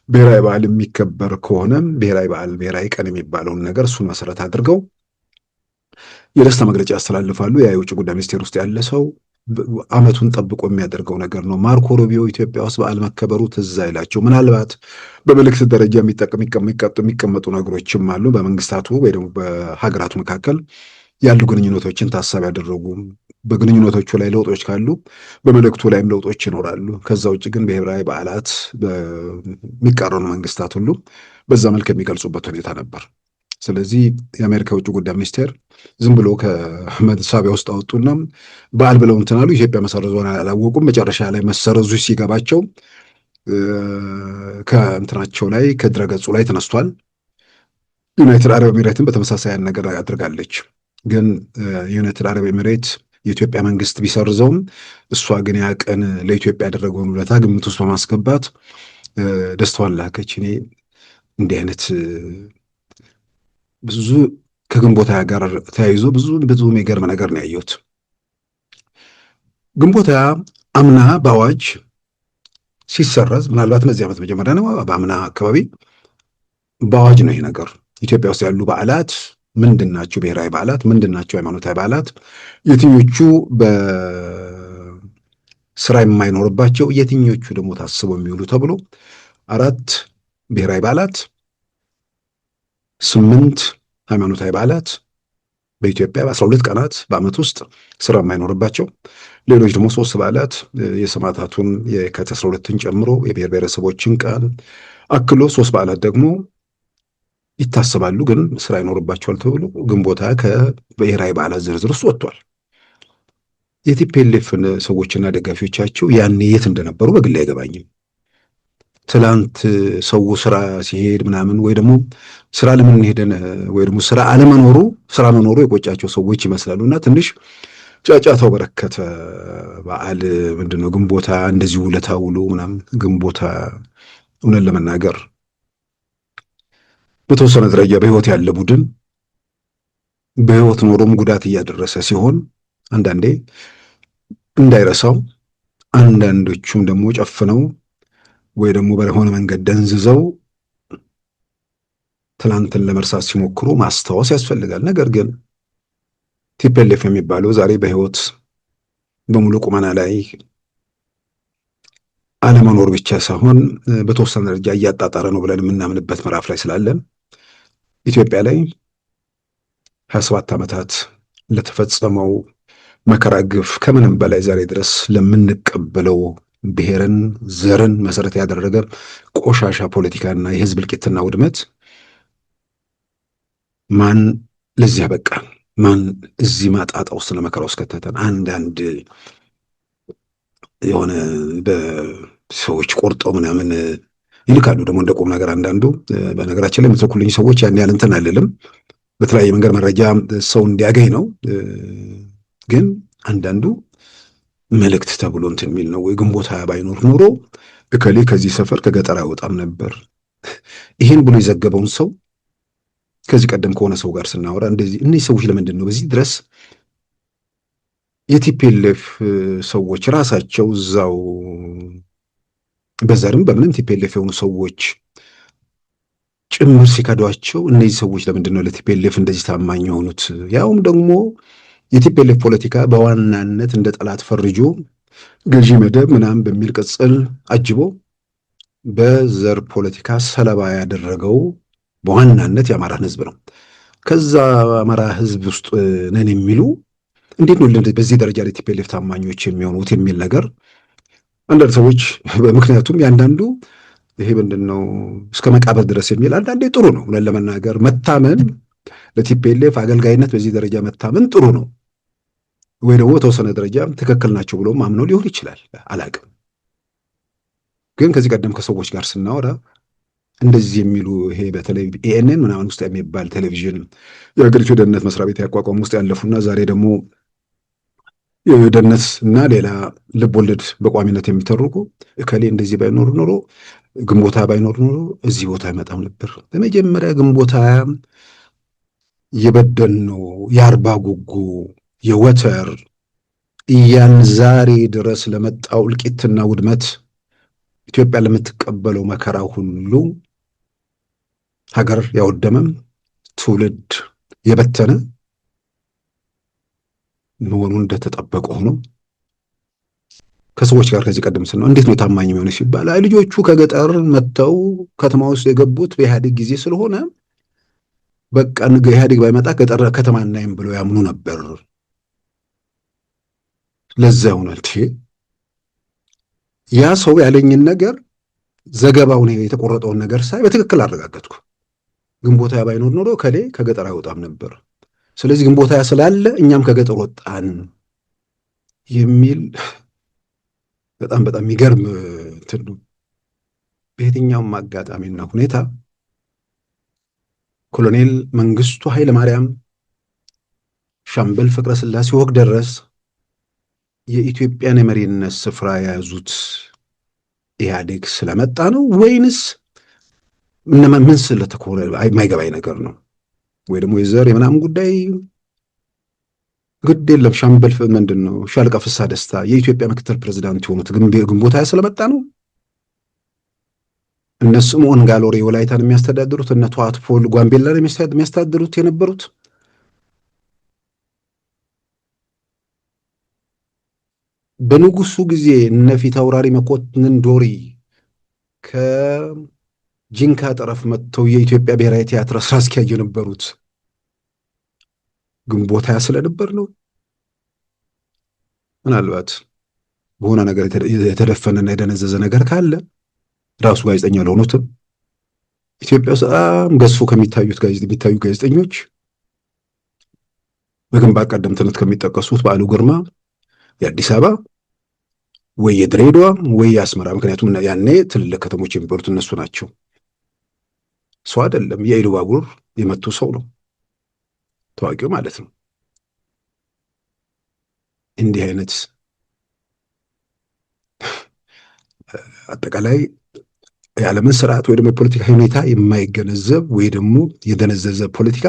ብሔራዊ በዓል የሚከበር ከሆነ ብሔራዊ በዓል ብሔራዊ ቀን የሚባለውን ነገር እሱን መሰረት አድርገው የደስታ መግለጫ ያስተላልፋሉ። ያ የውጭ ጉዳይ ሚኒስቴር ውስጥ ያለ ሰው ዓመቱን ጠብቆ የሚያደርገው ነገር ነው። ማርኮ ሩቢዮ ኢትዮጵያ ውስጥ በዓል መከበሩ ትዝ አይላቸው። ምናልባት በምልክት ደረጃ የሚቀመጡ ነገሮችም አሉ። በመንግስታቱ ወይ ደግሞ በሀገራቱ መካከል ያሉ ግንኙነቶችን ታሳቢ ያደረጉ በግንኙነቶቹ ላይ ለውጦች ካሉ በመልእክቱ ላይም ለውጦች ይኖራሉ። ከዛ ውጭ ግን ብሔራዊ በዓላት በሚቃረኑ መንግስታት ሁሉ በዛ መልክ የሚገልጹበት ሁኔታ ነበር። ስለዚህ የአሜሪካ ውጭ ጉዳይ ሚኒስቴር ዝም ብሎ ከመሳቢያ ውስጥ አወጡና በዓል ብለው እንትን አሉ። ኢትዮጵያ መሰረዟን አላወቁም። መጨረሻ ላይ መሰረዙ ሲገባቸው ከእንትናቸው ላይ ከድረገጹ ላይ ተነስቷል። ዩናይትድ አረብ ኤሚሬትን በተመሳሳይ ነገር አድርጋለች። ግን ዩናይትድ አረብ ኤሚሬት የኢትዮጵያ መንግስት ቢሰርዘውም እሷ ግን ያ ቀን ለኢትዮጵያ ያደረገውን ውለታ ግምት ውስጥ በማስገባት ደስታዋን ላከች። እኔ እንዲህ አይነት ብዙ ከግንቦት ጋር ተያይዞ ብዙ የሚገርም ነገር ነው ያየሁት። ግንቦት አምና በአዋጅ ሲሰረዝ ምናልባት በዚህ ዓመት መጀመሪያ ነው፣ በአምና አካባቢ በአዋጅ ነው ይሄ ነገር። ኢትዮጵያ ውስጥ ያሉ በዓላት ምንድን ናቸው? ብሔራዊ በዓላት ምንድን ናቸው? ሃይማኖታዊ በዓላት የትኞቹ በስራ የማይኖርባቸው የትኞቹ ደግሞ ታስበው የሚውሉ ተብሎ 4 ብሔራዊ በዓላት፣ 8 ሃይማኖታዊ በዓላት በኢትዮጵያ በ12 ቀናት በዓመት ውስጥ ስራ የማይኖርባቸው፣ ሌሎች ደግሞ 3 በዓላት የሰማዕታቱን የካቲት 12ን ጨምሮ የብሔር ብሔረሰቦችን ቀን አክሎ 3 በዓላት ደግሞ ይታሰባሉ፣ ግን ስራ ይኖርባቸዋል ተብሎ ግንቦት ሃያ ከብሔራዊ በዓላት ዝርዝር ውስጥ ወጥቷል። የቲፒኤልኤፍን ሰዎችና ደጋፊዎቻቸው ያኔ የት እንደነበሩ በግል አይገባኝም። ትላንት ሰው ስራ ሲሄድ ምናምን ወይ ደግሞ ስራ ለምን ሄደን ወይ ደግሞ ስራ መኖሩ የቆጫቸው ሰዎች ይመስላሉና ትንሽ ጫጫታው በረከተ። በዓል ምንድነው ግንቦት ሃያ እንደዚህ ውለታ ውሎ ምናምን ግንቦት ሃያ እውነት ለመናገር በተወሰነ ደረጃ በህይወት ያለ ቡድን በህይወት ኖሮም ጉዳት እያደረሰ ሲሆን አንዳንዴ እንዳይረሳው፣ አንዳንዶቹም ደግሞ ጨፍነው ወይ ደግሞ በሆነ መንገድ ደንዝዘው ትላንትን ለመርሳት ሲሞክሩ ማስታወስ ያስፈልጋል። ነገር ግን ቲፒኤልኤፍ የሚባለው ዛሬ በህይወት በሙሉ ቁመና ላይ አለመኖር ብቻ ሳይሆን በተወሰነ ደረጃ እያጣጣረ ነው ብለን የምናምንበት ምዕራፍ ላይ ስላለን ኢትዮጵያ ላይ 27 ዓመታት ለተፈጸመው መከራ፣ ግፍ ከምንም በላይ ዛሬ ድረስ ለምንቀበለው ብሔርን፣ ዘርን መሰረት ያደረገ ቆሻሻ ፖለቲካና የህዝብ እልቂትና ውድመት ማን ለዚህ ያበቃል? ማን እዚህ ማጣጣ ውስጥ ለመከራ ውስጥ ከተተን? አንዳንድ የሆነ በሰዎች ቆርጠው ምናምን ይልካሉ ደግሞ እንደ ቁም ነገር። አንዳንዱ በነገራችን ላይ የምትልኩልኝ ሰዎች ያን ያህል እንትን አይደለም፣ በተለያየ መንገድ መረጃ ሰው እንዲያገኝ ነው። ግን አንዳንዱ መልእክት ተብሎ እንትን የሚል ነው። ወይ ግንቦት ሃያ ባይኖር ኖሮ እከሌ ከዚህ ሰፈር ከገጠር አይወጣም ነበር። ይህን ብሎ የዘገበውን ሰው ከዚህ ቀደም ከሆነ ሰው ጋር ስናወራ እንደዚህ እነዚህ ሰዎች ለምንድን ነው በዚህ ድረስ የቲፒኤልኤፍ ሰዎች ራሳቸው እዛው በዘርም በምንም ቲፒኤልኤፍ የሆኑ ሰዎች ጭምር ሲከዷቸው እነዚህ ሰዎች ለምንድን ነው ለቲፒኤልኤፍ እንደዚህ ታማኝ የሆኑት? ያውም ደግሞ የቲፒኤልኤፍ ፖለቲካ በዋናነት እንደ ጠላት ፈርጆ ገዢ መደብ ምናምን በሚል ቅጽል አጅቦ በዘር ፖለቲካ ሰለባ ያደረገው በዋናነት የአማራን ህዝብ ነው። ከዛ አማራ ህዝብ ውስጥ ነን የሚሉ እንዴት ነው በዚህ ደረጃ ላይ ቲፒኤልኤፍ ታማኞች የሚሆኑት የሚል ነገር አንዳንድ ሰዎች፣ ምክንያቱም ያንዳንዱ ይሄ ምንድነው እስከ መቃብር ድረስ የሚል አንዳንዴ ጥሩ ነው። ለመናገር መታመን ለቲፒኤልኤፍ አገልጋይነት በዚህ ደረጃ መታመን ጥሩ ነው፣ ወይ ደግሞ በተወሰነ ደረጃ ትክክል ናቸው ብሎ ማምነው ሊሆን ይችላል፣ አላቅም። ግን ከዚህ ቀደም ከሰዎች ጋር ስናወራ እንደዚህ የሚሉ ይሄ በተለይ ኤኤንኤን ምናምን ውስጥ የሚባል ቴሌቪዥን የሀገሪቱ ደህንነት መስሪያ ቤት ያቋቋሙ ውስጥ ያለፉና ዛሬ ደግሞ የደህንነት እና ሌላ ልብ ወለድ በቋሚነት የሚተርኩ እከሌ እንደዚህ ባይኖር ኖሮ ግንቦት ሃያ ባይኖር ኖሮ እዚህ ቦታ አይመጣም ነበር። በመጀመሪያ ግንቦት ሃያ የበደኖ የአርባ ጉጉ የወተር እያን ዛሬ ድረስ ለመጣው እልቂትና ውድመት ኢትዮጵያ ለምትቀበለው መከራ ሁሉ ሀገር ያወደመም ትውልድ የበተነ መሆኑ እንደተጠበቀ ሆኖ ከሰዎች ጋር ከዚህ ቀደም ስናው እንዴት ነው ታማኝ የሚሆነው ሲባል ልጆቹ ከገጠር መጥተው ከተማ ውስጥ የገቡት በኢህአዴግ ጊዜ ስለሆነ በቃ ኢህአዴግ ባይመጣ ገጠር ከተማ እናይም ብለው ያምኑ ነበር። ለዛ ይሆናል ያ ሰው ያለኝን ነገር ዘገባውን የተቆረጠውን ነገር ሳይ በትክክል አረጋገጥኩ። ግንቦት ሃያ ባይኖር ኖሮ ከሌ ከገጠር አይወጣም ነበር፣ ስለዚህ ግንቦት ሃያ ስላለ እኛም ከገጠር ወጣን የሚል በጣም የሚገርም እንትን ነው። በየትኛውም አጋጣሚና ሁኔታ ኮሎኔል መንግስቱ ኃይለማርያም፣ ሻምበል ፍቅረ ስላሴ ወግደረስ የኢትዮጵያን የመሪነት ስፍራ የያዙት ኢህአዴግ ስለመጣ ነው ወይንስ ምን ስለተኮረ የማይገባኝ ነገር ነው። ወይ ደግሞ የዘር የምናምን ጉዳይ ግድ የለም። ሻምበል ምንድን ነው ሻለቃ ፍስሐ ደስታ የኢትዮጵያ ምክትል ፕሬዝዳንት የሆኑት ግንቦት ሃያ ስለመጣ ነው። እነሱም ኦንጋሎሬ ወላይታን የሚያስተዳድሩት እነ ተዋት ፖል ጓምቤላን የሚያስተዳድሩት የነበሩት በንጉሱ ጊዜ እነ ፊት አውራሪ መኮንን ዶሪ ከጂንካ ጠረፍ መጥተው የኢትዮጵያ ብሔራዊ ቲያትር ስራ አስኪያጅ የነበሩት ግንቦት ሃያ ስለነበር ነው። ምናልባት በሆነ ነገር የተደፈነና የደነዘዘ ነገር ካለ ራሱ ጋዜጠኛ ለሆኑትም ኢትዮጵያ ውስጥ በጣም ገዝፎ የሚታዩ ጋዜጠኞች በግንባር ቀደምትነት ከሚጠቀሱት በዓሉ ግርማ የአዲስ አበባ ወይ የድሬዳዋ ወይ የአስመራ፣ ምክንያቱም ያኔ ትልልቅ ከተሞች የሚባሉት እነሱ ናቸው። ሰው አይደለም፣ የኢሉባቡር የመቱ ሰው ነው ታዋቂው ማለት ነው። እንዲህ አይነት አጠቃላይ የዓለምን ስርዓት ወይ ደግሞ የፖለቲካ ሁኔታ የማይገነዘብ ወይ ደግሞ የደነዘዘ ፖለቲካ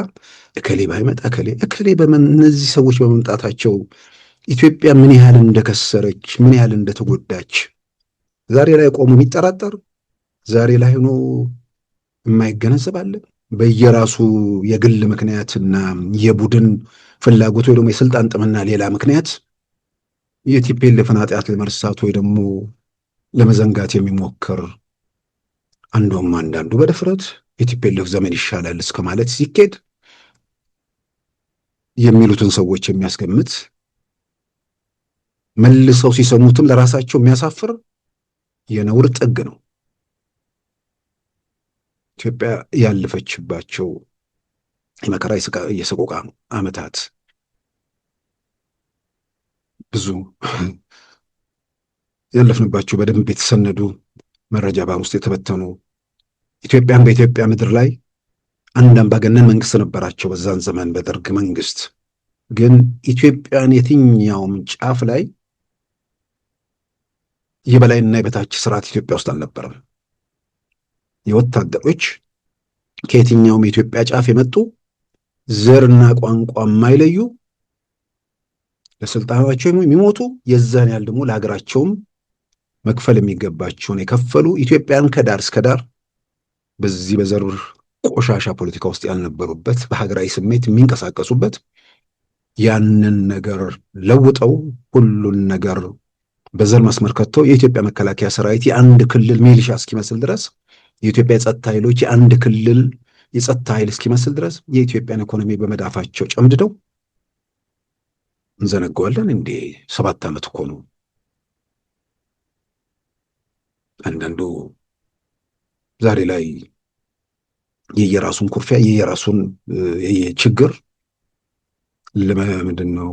እከሌ ባይመጣ እከሌ እነዚህ ሰዎች በመምጣታቸው ኢትዮጵያ ምን ያህል እንደከሰረች ምን ያህል እንደተጎዳች ዛሬ ላይ ቆሞ የሚጠራጠር ዛሬ ላይ ሆኖ የማይገነዘብ አለ። በየራሱ የግል ምክንያትና የቡድን ፍላጎት ወይ ደግሞ የስልጣን ጥምና ሌላ ምክንያት የቲፒኤልኤፍን ኃጢአት ለመርሳት ወይ ደግሞ ለመዘንጋት የሚሞክር አንዳንዱ በድፍረት የቲፒኤልኤፍ ዘመን ይሻላል እስከ ማለት ሲኬድ የሚሉትን ሰዎች የሚያስገምት መልሰው ሲሰሙትም ለራሳቸው የሚያሳፍር የነውር ጥግ ነው። ኢትዮጵያ ያለፈችባቸው የመከራ የሰቆቃ ዓመታት ብዙ ያለፍንባቸው በደንብ የተሰነዱ መረጃ ባር ውስጥ የተበተኑ ኢትዮጵያን በኢትዮጵያ ምድር ላይ አንድ አምባገነን መንግስት ነበራቸው በዛን ዘመን በደርግ መንግስት። ግን ኢትዮጵያን የትኛውም ጫፍ ላይ የበላይና የበታች ስርዓት ኢትዮጵያ ውስጥ አልነበረም። የወታደሮች ከየትኛውም የኢትዮጵያ ጫፍ የመጡ ዘርና ቋንቋ የማይለዩ ለስልጣናቸው የሚሞቱ የዛን ያህል ደግሞ ለሀገራቸውም መክፈል የሚገባቸውን የከፈሉ ኢትዮጵያን ከዳር እስከ ዳር በዚህ በዘር ቆሻሻ ፖለቲካ ውስጥ ያልነበሩበት በሀገራዊ ስሜት የሚንቀሳቀሱበት ያንን ነገር ለውጠው ሁሉን ነገር በዘር መስመር ከተው የኢትዮጵያ መከላከያ ሰራዊት የአንድ ክልል ሚሊሻ እስኪመስል ድረስ የኢትዮጵያ የጸጥታ ኃይሎች የአንድ ክልል የጸጥታ ኃይል እስኪመስል ድረስ የኢትዮጵያን ኢኮኖሚ በመዳፋቸው ጨምድደው እንዘነጋዋለን እንዴ? 7 ዓመት እኮ ነው። አንዳንዱ ዛሬ ላይ የየራሱን ኩርፊያ የየራሱን ችግር ለምንድን ነው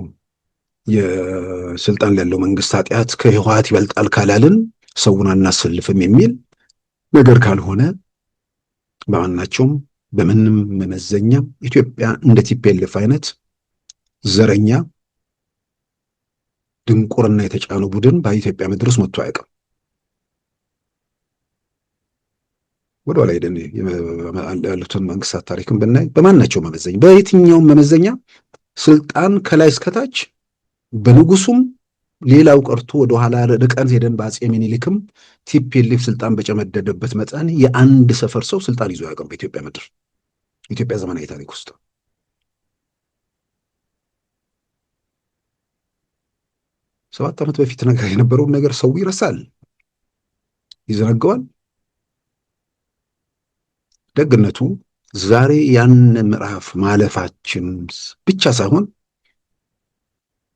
የስልጣን ያለው መንግስት ኃጢአት ከህወሓት ይበልጣል ካላልን ሰውን አናሰልፍም የሚል ነገር ካልሆነ በማናቸውም በምንም መመዘኛ ኢትዮጵያ እንደ ቲፒኤልኤፍ አይነት ዘረኛ ድንቁርና የተጫኑ ቡድን በኢትዮጵያ ምድር ውስጥ መጥቶ አያውቅም። ወደኋላ ሄደን ያሉትን መንግስታት ታሪክን ብናይ በማናቸው መመዘኛ በየትኛውም መመዘኛ ስልጣን ከላይ እስከታች በንጉሱም ሌላው ቀርቶ ወደኋላ ርቀን ሄደን በአፄ ምኒልክም ቲፒኤልኤፍ ስልጣን በጨመደደበት መጠን የአንድ ሰፈር ሰው ስልጣን ይዞ ያውቅም በኢትዮጵያ ምድር ኢትዮጵያ ዘመናዊ ታሪክ ውስጥ። ሰባት ዓመት በፊት ነገር የነበረውን ነገር ሰው ይረሳል፣ ይዘነጋዋል። ደግነቱ ዛሬ ያን ምዕራፍ ማለፋችን ብቻ ሳይሆን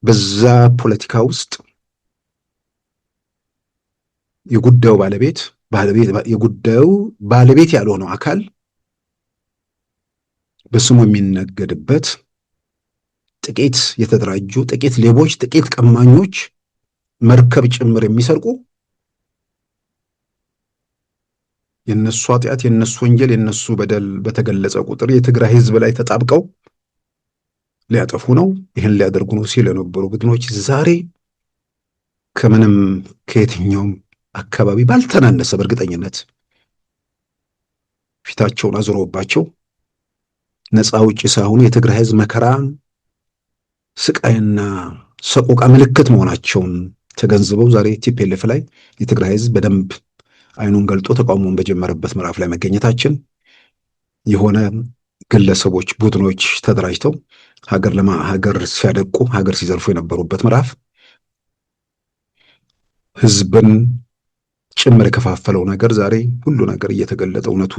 በዛ ፖለቲካ ውስጥ የጉዳዩ ባለቤት ያልሆነው አካል በስሙ የሚነገድበት ጥቂት የተደራጁ ጥቂት ሌቦች፣ ጥቂት ቀማኞች መርከብ ጭምር የሚሰርቁ የነሱ ኃጢአት፣ የነሱ ወንጀል፣ የነሱ በደል በተገለጸ ቁጥር የትግራይ ህዝብ ላይ ተጣብቀው ሊያጠፉ ነው፣ ይህን ሊያደርጉ ነው ሲል የነበሩ ቡድኖች ዛሬ ከምንም ከየትኛውም አካባቢ ባልተናነሰ በእርግጠኝነት ፊታቸውን አዙረውባቸው ነፃ ውጪ ሳይሆኑ የትግራይ ህዝብ መከራ፣ ስቃይና ሰቆቃ ምልክት መሆናቸውን ተገንዝበው ዛሬ ቲፒኤልኤፍ ላይ የትግራይ ህዝብ በደንብ አይኑን ገልጦ ተቃውሞውን በጀመረበት ምዕራፍ ላይ መገኘታችን የሆነ ግለሰቦች፣ ቡድኖች ተደራጅተው ሀገር ሲያደቁ ሀገር ሲዘርፉ የነበሩበት ምዕራፍ ህዝብን ጭምር የከፋፈለው ነገር ዛሬ ሁሉ ነገር እየተገለጠ እውነቱ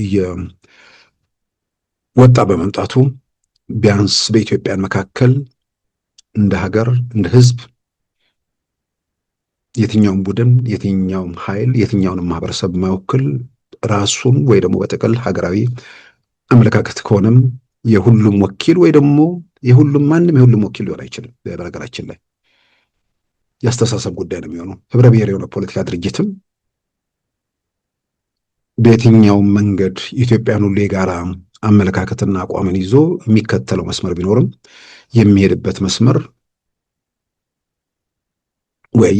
እየወጣ በመምጣቱ ቢያንስ በኢትዮጵያን መካከል እንደ ሀገር እንደ ህዝብ የትኛውም ቡድን የትኛውም ኃይል የትኛውንም ማህበረሰብ የማይወክል ራሱን ወይ ደግሞ በጥቅል ሀገራዊ አመለካከት ከሆነም የሁሉም ወኪል ወይ ደግሞ ማንም የሁሉም ወኪል ሊሆን አይችልም። በነገራችን ላይ የአስተሳሰብ ጉዳይ ነው የሚሆነው። ህብረ ብሔር የሆነ ፖለቲካ ድርጅትም በየትኛውም መንገድ ኢትዮጵያን ሁሉ የጋራ አመለካከትና አቋምን ይዞ የሚከተለው መስመር ቢኖርም የሚሄድበት መስመር ወይ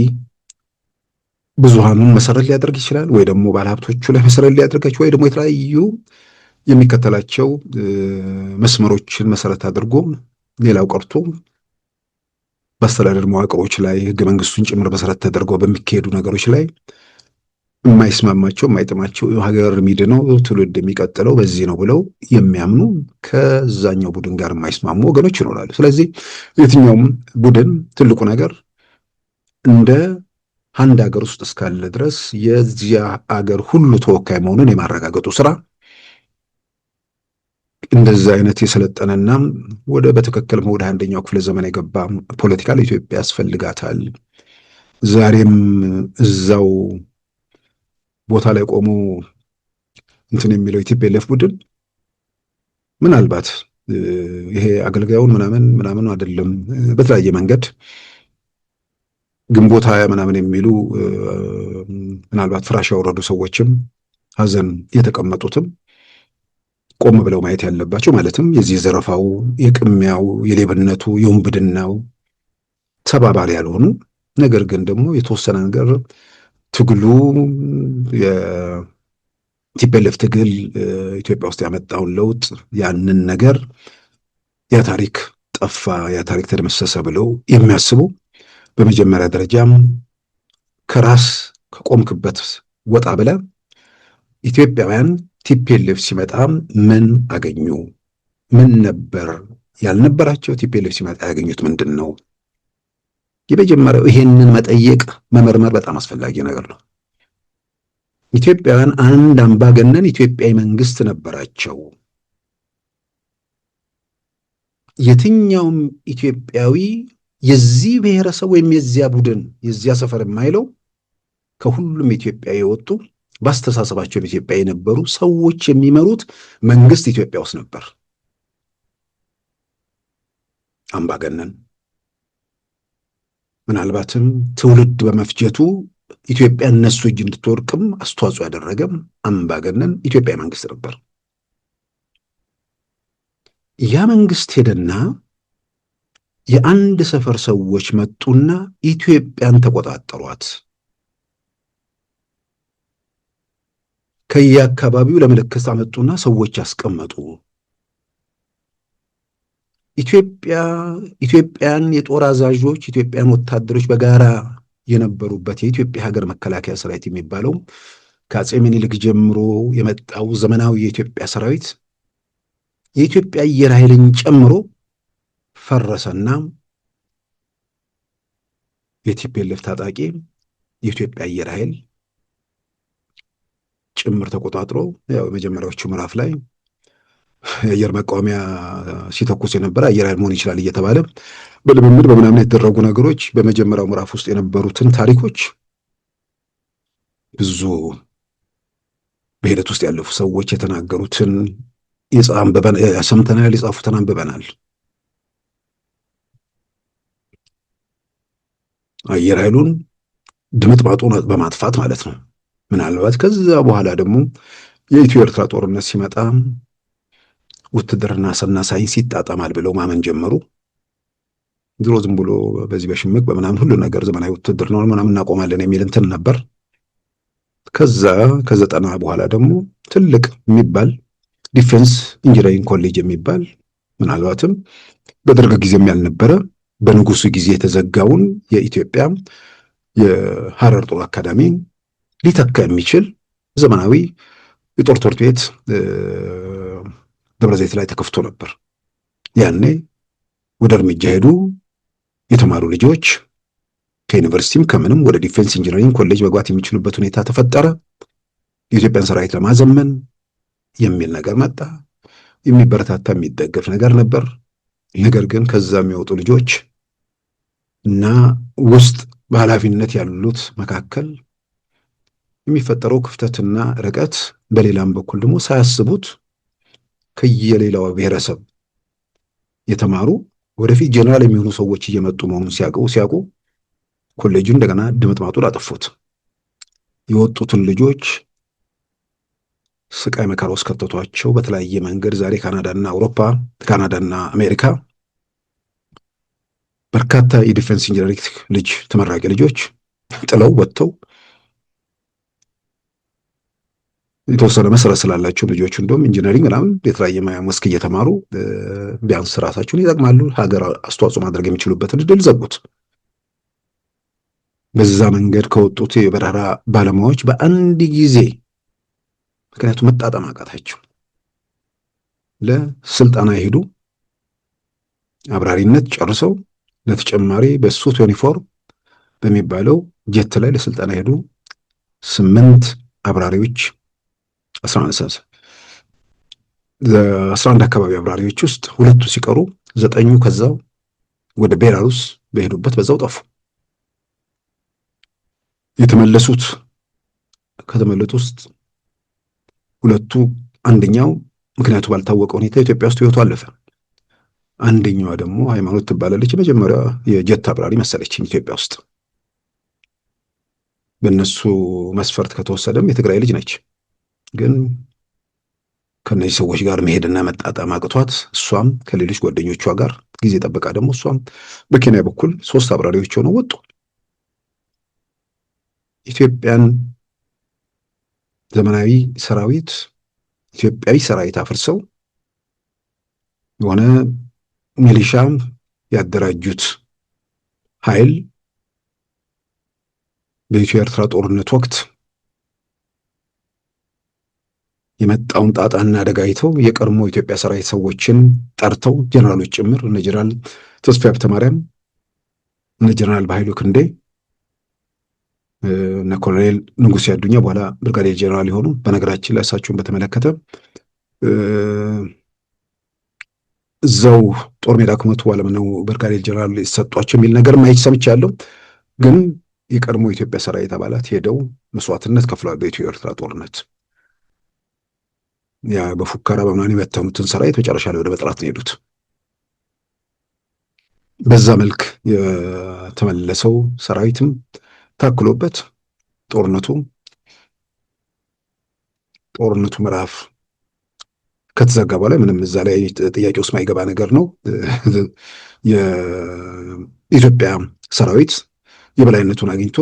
ብዙሃኑን መሰረት ሊያደርግ ይችላል፣ ወይ ደግሞ ባለሀብቶቹ ላይ መሰረት ሊያደርጋቸው፣ ወይ ደግሞ የተለያዩ የሚከተላቸው መስመሮችን መሰረት አድርጎ ሌላው ቀርቶ በአስተዳደር መዋቅሮች ላይ ህገ መንግስቱን ጭምር መሰረት ተደርገው በሚካሄዱ ነገሮች ላይ የማይስማማቸው የማይጥማቸው ሀገር የሚድነው ትውልድ የሚቀጥለው በዚህ ነው ብለው የሚያምኑ ከዛኛው ቡድን ጋር የማይስማሙ ወገኖች ይኖራሉ። ስለዚህ የትኛውም ቡድን ትልቁ ነገር እንደ አንድ ሀገር ውስጥ እስካለ ድረስ የዚያ ሀገር ሁሉ ተወካይ መሆኑን የማረጋገጡ ስራ እንደዛ አይነት የሰለጠነና በትክክል ወደ አንደኛው ክፍለ ዘመን የገባ ፖለቲካ ለኢትዮጵያ ያስፈልጋታል። ዛሬም እዛው ቦታ ላይ ቆሞ እንትን የሚለው ኢትዮጵያሌፍ ቡድን ምናልባት ይሄ አገልጋዩን ምናምን አይደለም፣ በተለያየ መንገድ ግንቦት ሃያ ምናምን የሚሉ ምናልባት ፍራሽ ያወረዱ ሰዎችም ሀዘን የተቀመጡትም ቆም ብለው ማየት ያለባቸው ማለትም የዚህ ዘረፋው፣ የቅሚያው፣ የሌብነቱ፣ የወንብድናው ተባባሪ ያልሆኑ ነገር ግን ደግሞ የተወሰነ ነገር ትግሉ የቲፒኤልኤፍ ትግል ኢትዮጵያ ውስጥ ያመጣውን ለውጥ ያንን ነገር ያ ታሪክ ጠፋ፣ ያ ታሪክ ተደመሰሰ ብለው የሚያስቡ በመጀመሪያ ደረጃም ከራስ ከቆምክበት ወጣ ብለ ኢትዮጵያውያን ቲፒኤልኤፍ ሲመጣ ምን አገኙ? ምን ነበር ያልነበራቸው? ቲፒኤልኤፍ ሲመጣ ያገኙት ምንድን ነው? የመጀመሪያው ይሄንን መጠየቅ መመርመር በጣም አስፈላጊ ነገር ነው። ኢትዮጵያውያን አንድ አምባገነን ኢትዮጵያዊ መንግስት ነበራቸው። የትኛውም ኢትዮጵያዊ የዚህ ብሔረሰብ ወይም የዚያ ቡድን የዚያ ሰፈር የማይለው ከሁሉም ኢትዮጵያ የወጡ በአስተሳሰባቸው ኢትዮጵያ የነበሩ ሰዎች የሚመሩት መንግስት ኢትዮጵያ ውስጥ ነበር። አምባገነን ምናልባትም ትውልድ በመፍጀቱ ኢትዮጵያ እነሱ እጅ እንድትወድቅም አስተዋጽኦ ያደረገም አምባገነን ኢትዮጵያዊ መንግስት ነበር። ያ መንግስት ሄደና የአንድ ሰፈር ሰዎች መጡና ኢትዮጵያን ተቆጣጠሯት። ከየአካባቢው ለምልክት አመጡና ሰዎች ያስቀመጡ። ኢትዮጵያን የጦር አዛዦች፣ ኢትዮጵያን ወታደሮች በጋራ የነበሩበት የኢትዮጵያ ሀገር መከላከያ ሰራዊት የሚባለው ከአጼ ምኒልክ ጀምሮ የመጣው ዘመናዊ የኢትዮጵያ ሰራዊት የኢትዮጵያ አየር ኃይልን ጨምሮ ፈረሰና የቲፒኤልኤፍ ታጣቂ የኢትዮጵያ አየር ኃይል ጭምር ተቆጣጥሮ ያው የመጀመሪያዎቹ ምዕራፍ ላይ የአየር መቃወሚያ ሲተኩስ የነበረ አየር ኃይል መሆን ይችላል እየተባለ በልምምድ በምናምን የተደረጉ ነገሮች በመጀመሪያው ምዕራፍ ውስጥ የነበሩትን ታሪኮች ብዙ በሂደት ውስጥ ያለፉ ሰዎች የተናገሩትን ሰምተናል፣ የጻፉትን አንብበናል። አየር ኃይሉን ድምጥማጡን በማጥፋት ማለት ነው። ምናልባት ከዛ በኋላ ደግሞ የኢትዮ ኤርትራ ጦርነት ሲመጣ ውትድርና ሰና ሳይንስ ይጣጣማል ብለው ማመን ጀመሩ። ድሮ ዝም ብሎ በዚህ በሽምቅ በምናምን ሁሉ ነገር ዘመናዊ ውትድርና ምናምን እናቆማለን የሚል እንትን ነበር። ከዛ ከ90 በኋላ ደግሞ ትልቅ የሚባል ዲፌንስ ኢንጂነሪንግ ኮሌጅ የሚባል ምናልባትም በደርግ ጊዜም ያልነበረ በንጉሱ ጊዜ የተዘጋውን የኢትዮጵያ የሐረር ጦር አካዳሚ ሊተካ የሚችል ዘመናዊ የጦር ትምህርት ቤት ደብረ ዘይት ላይ ተከፍቶ ነበር። ያኔ ወደ እርምጃ ሄዱ። የተማሩ ልጆች ከዩኒቨርሲቲም ከምንም ወደ ዲፌንስ ኢንጂነሪንግ ኮሌጅ መግባት የሚችሉበት ሁኔታ ተፈጠረ። የኢትዮጵያን ሰራዊት ለማዘመን የሚል ነገር መጣ። የሚበረታታ የሚደገፍ ነገር ነበር። ነገር ግን ከዛ የሚወጡ ልጆች እና ውስጥ በኃላፊነት ያሉት መካከል የሚፈጠረው ክፍተትና ርቀት በሌላም በኩል ደግሞ ሳያስቡት ከየሌላው ብሔረሰብ የተማሩ ወደፊት ጀነራል የሚሆኑ ሰዎች እየመጡ መሆኑን ሲያውቁ ኮሌጁን እንደገና ድምጥማጡን አጠፉት። የወጡትን ልጆች ስቃይ መከራ ውስጥ ከተቷቸው በተለያየ መንገድ ዛሬ ካናዳና አሜሪካ በርካታ የዲፌንስ ኢንጂነሪንግ ተመራቂ ልጆች ጥለው ወጥተው የተወሰነ መሰረት ስላላቸው ልጆቹ እንደውም ኢንጂነሪንግ ምናምን የተለያየ መስክ እየተማሩ ቢያንስ ራሳቸውን ይጠቅማሉ፣ ሀገር አስተዋጽኦ ማድረግ የሚችሉበትን እድል ዘጉት። በዛ መንገድ ከወጡት የበረራ ባለሙያዎች በአንድ ጊዜ ምክንያቱም መጣጣም አቃታቸው ለስልጠና የሄዱ አብራሪነት ጨርሰው ለተጨማሪ በሱት ዩኒፎርም በሚባለው ጀት ላይ ለስልጠና ሄዱ 8 አብራሪዎች 11 አካባቢ አብራሪዎች ውስጥ 2 ሲቀሩ 9ኙ ከዛው ወደ ቤላሩስ በሄዱበት በዛው ጠፉ። ከተመለሱት ውስጥ 2ቱ አንደኛው ምክንያቱ ባልታወቀ ሁኔታ ኢትዮጵያ ውስጥ ህይወቱ አለፈ። አንደኛዋ ደግሞ ሃይማኖት ትባላለች። የመጀመሪያ የጀት አብራሪ መሰለችኝ ኢትዮጵያ ውስጥ። በእነሱ መስፈርት ከተወሰደም የትግራይ ልጅ ነች። ግን ከነዚህ ሰዎች ጋር መሄድና መጣጣም አቅቷት እሷም ከሌሎች ጓደኞቿ ጋር ጊዜ ጠብቃ ደግሞ እሷም በኬንያ በኩል 3 አብራሪዎች ሆነው ወጡ። ኢትዮጵያን ዘመናዊ ሰራዊት ኢትዮጵያዊ ሰራዊት አፍርሰው የሆነ ሚሊሻ ያደራጁት ኃይል በኢትዮ ኤርትራ ጦርነት ወቅት የመጣውን ጣጣና አደጋ አይተው የቀድሞ ኢትዮጵያ ሰራዊት ሰዎችን ጠርተው ጀነራሎች ጭምር እነ ጀነራል ተስፋዬ ሀብተማርያም እነ ጀነራል በኃይሉ ክንዴ እነ ኮሎኔል ንጉሴ አዱኛ በኋላ ብርጋዴር ጀነራል የሆኑ በነገራችን ላይ እሳቸውን በተመለከተ እዛው ጦር ሜዳ ከመቱ በኋላ ነው ብርጋዴር ጀነራል ሰጧቸው የሚል ነገር ማይች ሰምቻለሁ። ግን የቀድሞ ኢትዮጵያ ሰራዊት አባላት ሄደው መስዋዕትነት ከፍለዋል በኢትዮ ኤርትራ ጦርነት። ያ በፉከራ በምናምን የበተኑትን ሰራዊት መጨረሻ ላይ ወደ መጥራት ነው ሄዱት። በዛ መልክ የተመለሰው ሰራዊትም ታክሎበት ጦርነቱ ምዕራፍ ከተዘጋ በኋላ ምንም እዛ ላይ ጥያቄ ውስጥ ማይገባ ነገር ነው። የኢትዮጵያ ሰራዊት የበላይነቱን አግኝቶ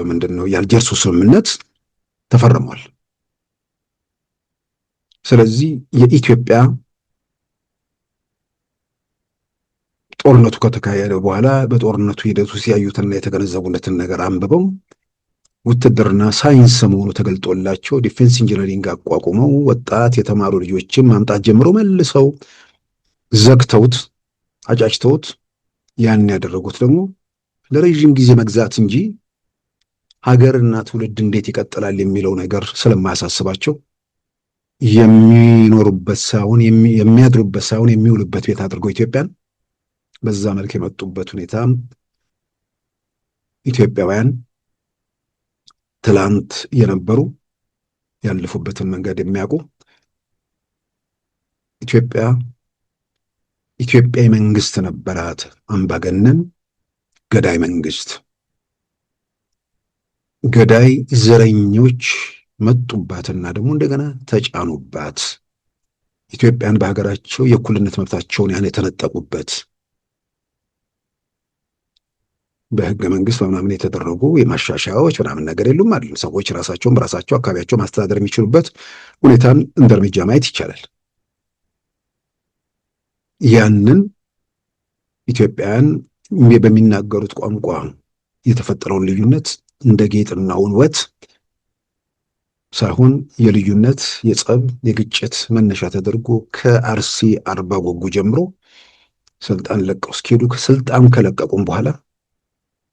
ምንድነው የአልጀርሱ ስምምነት ተፈርሟል። ስለዚህ የኢትዮጵያ ጦርነቱ ከተካሄደ በኋላ በጦርነቱ ሂደቱ ሲያዩትና የተገነዘቡለትን ነገር አንብበው ውትድርና ሳይንስ መሆኑ ተገልጦላቸው ዲፌንስ ኢንጂነሪንግ አቋቁመው ወጣት የተማሩ ልጆችን ማምጣት ጀምሮ መልሰው ዘግተውት አጫጭተውት ያን ያደረጉት ደግሞ ለረጅም ጊዜ መግዛት እንጂ ሀገርና ትውልድ እንዴት ይቀጥላል የሚለው ነገር ስለማያሳስባቸው የሚኖሩበት ሳይሆን የሚያድሩበት ሳይሆን የሚውሉበት ቤት አድርገው ኢትዮጵያን በዛ መልክ የመጡበት ሁኔታ ኢትዮጵያውያን ትላንት የነበሩ ያለፉበትን መንገድ የሚያውቁ ኢትዮጵያ መንግስት ነበራት፣ አምባገነን ገዳይ መንግስት። ገዳይ ዘረኞች መጡባትና ደግሞ እንደገና ተጫኑባት። ኢትዮጵያን በሀገራቸው የእኩልነት መብታቸውን የተነጠቁበት በህገ መንግስት በምናምን የተደረጉ የማሻሻያዎች ምናምን ነገር የሉም አይደል? ሰዎች ራሳቸውን በራሳቸው አካባቢያቸው ማስተዳደር የሚችሉበት ሁኔታን እንደ እርምጃ ማየት ይቻላል። ያንን ኢትዮጵያውያን በሚናገሩት ቋንቋ የተፈጠረውን ልዩነት እንደ ጌጥና ውበት ሳይሆን የልዩነት የጸብ የግጭት መነሻ ተደርጎ ከአርሲ አርባ ጎጉ ጀምሮ ስልጣን ለቀው እስኪሄዱ ከስልጣን ከለቀቁም በኋላ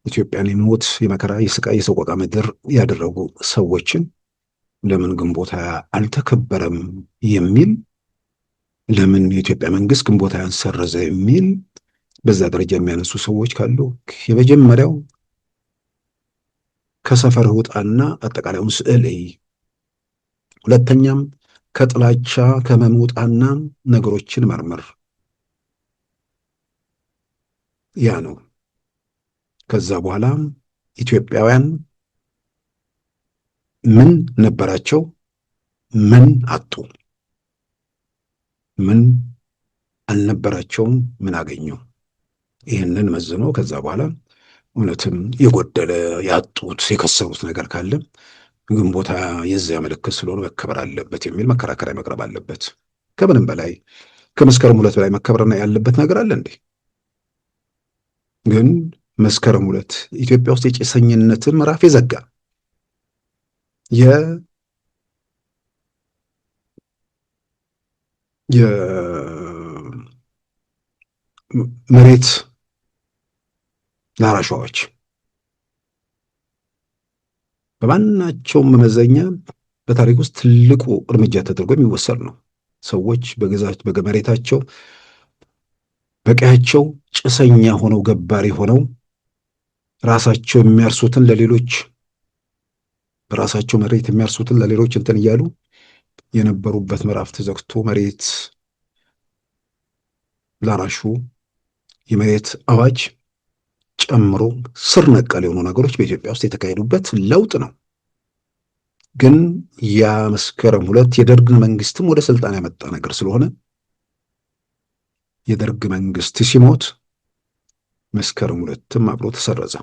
ኢትዮጵያን የሞት የመከራ የስቃይ የሰቆቃ ምድር ያደረጉ ሰዎችን ለምን ግንቦት ሃያ አልተከበረም የሚል ለምን የኢትዮጵያ መንግስት ግንቦት ሃያን ሰረዘ የሚል በዛ ደረጃ የሚያነሱ ሰዎች ካሉ የመጀመሪያው ከሰፈር ውጣና አጠቃላዩን ስዕል ሁለተኛም ከጥላቻ ከመውጣና ነገሮችን መርምር። ያ ነው። ከዛ በኋላ ኢትዮጵያውያን ምን ነበራቸው? ምን አጡ? ምን አልነበራቸውም? ምን አገኙ? ይህንን መዝኖ ከዛ በኋላ እውነትም የጎደለ ያጡት የከሰሩት ነገር ካለ ግንቦት የዚያ ምልክት ስለሆነ መከበር አለበት የሚል መከራከሪያ መቅረብ አለበት። ከምንም በላይ ከመስከረም 2 በላይ መከበርና ያለበት ነገር አለ እንዴ? ግን መስከረም 2 ኢትዮጵያ ውስጥ የጭሰኝነትን ምዕራፍ የዘጋ የመሬት ላራሿዎች በማናቸውም መመዘኛ በታሪክ ውስጥ ትልቁ እርምጃ ተደርጎ የሚወሰድ ነው። ሰዎች በመሬታቸው በቀያቸው ጭሰኛ ሆነው ገባሪ ሆነው ራሳቸው የሚያርሱትን ለሌሎች በራሳቸው መሬት የሚያርሱትን ለሌሎች እንትን እያሉ የነበሩበት ምዕራፍ ተዘግቶ መሬት ላራሹ የመሬት አዋጅ ጨምሮ ስር ነቀል የሆኑ ነገሮች በኢትዮጵያ ውስጥ የተካሄዱበት ለውጥ ነው። ግን ያ መስከረም 2 የደርግን መንግስትም ወደ ስልጣን ያመጣ ነገር ስለሆነ የደርግ መንግስት ሲሞት መስከረም 2ም አብሮ ተሰረዘ።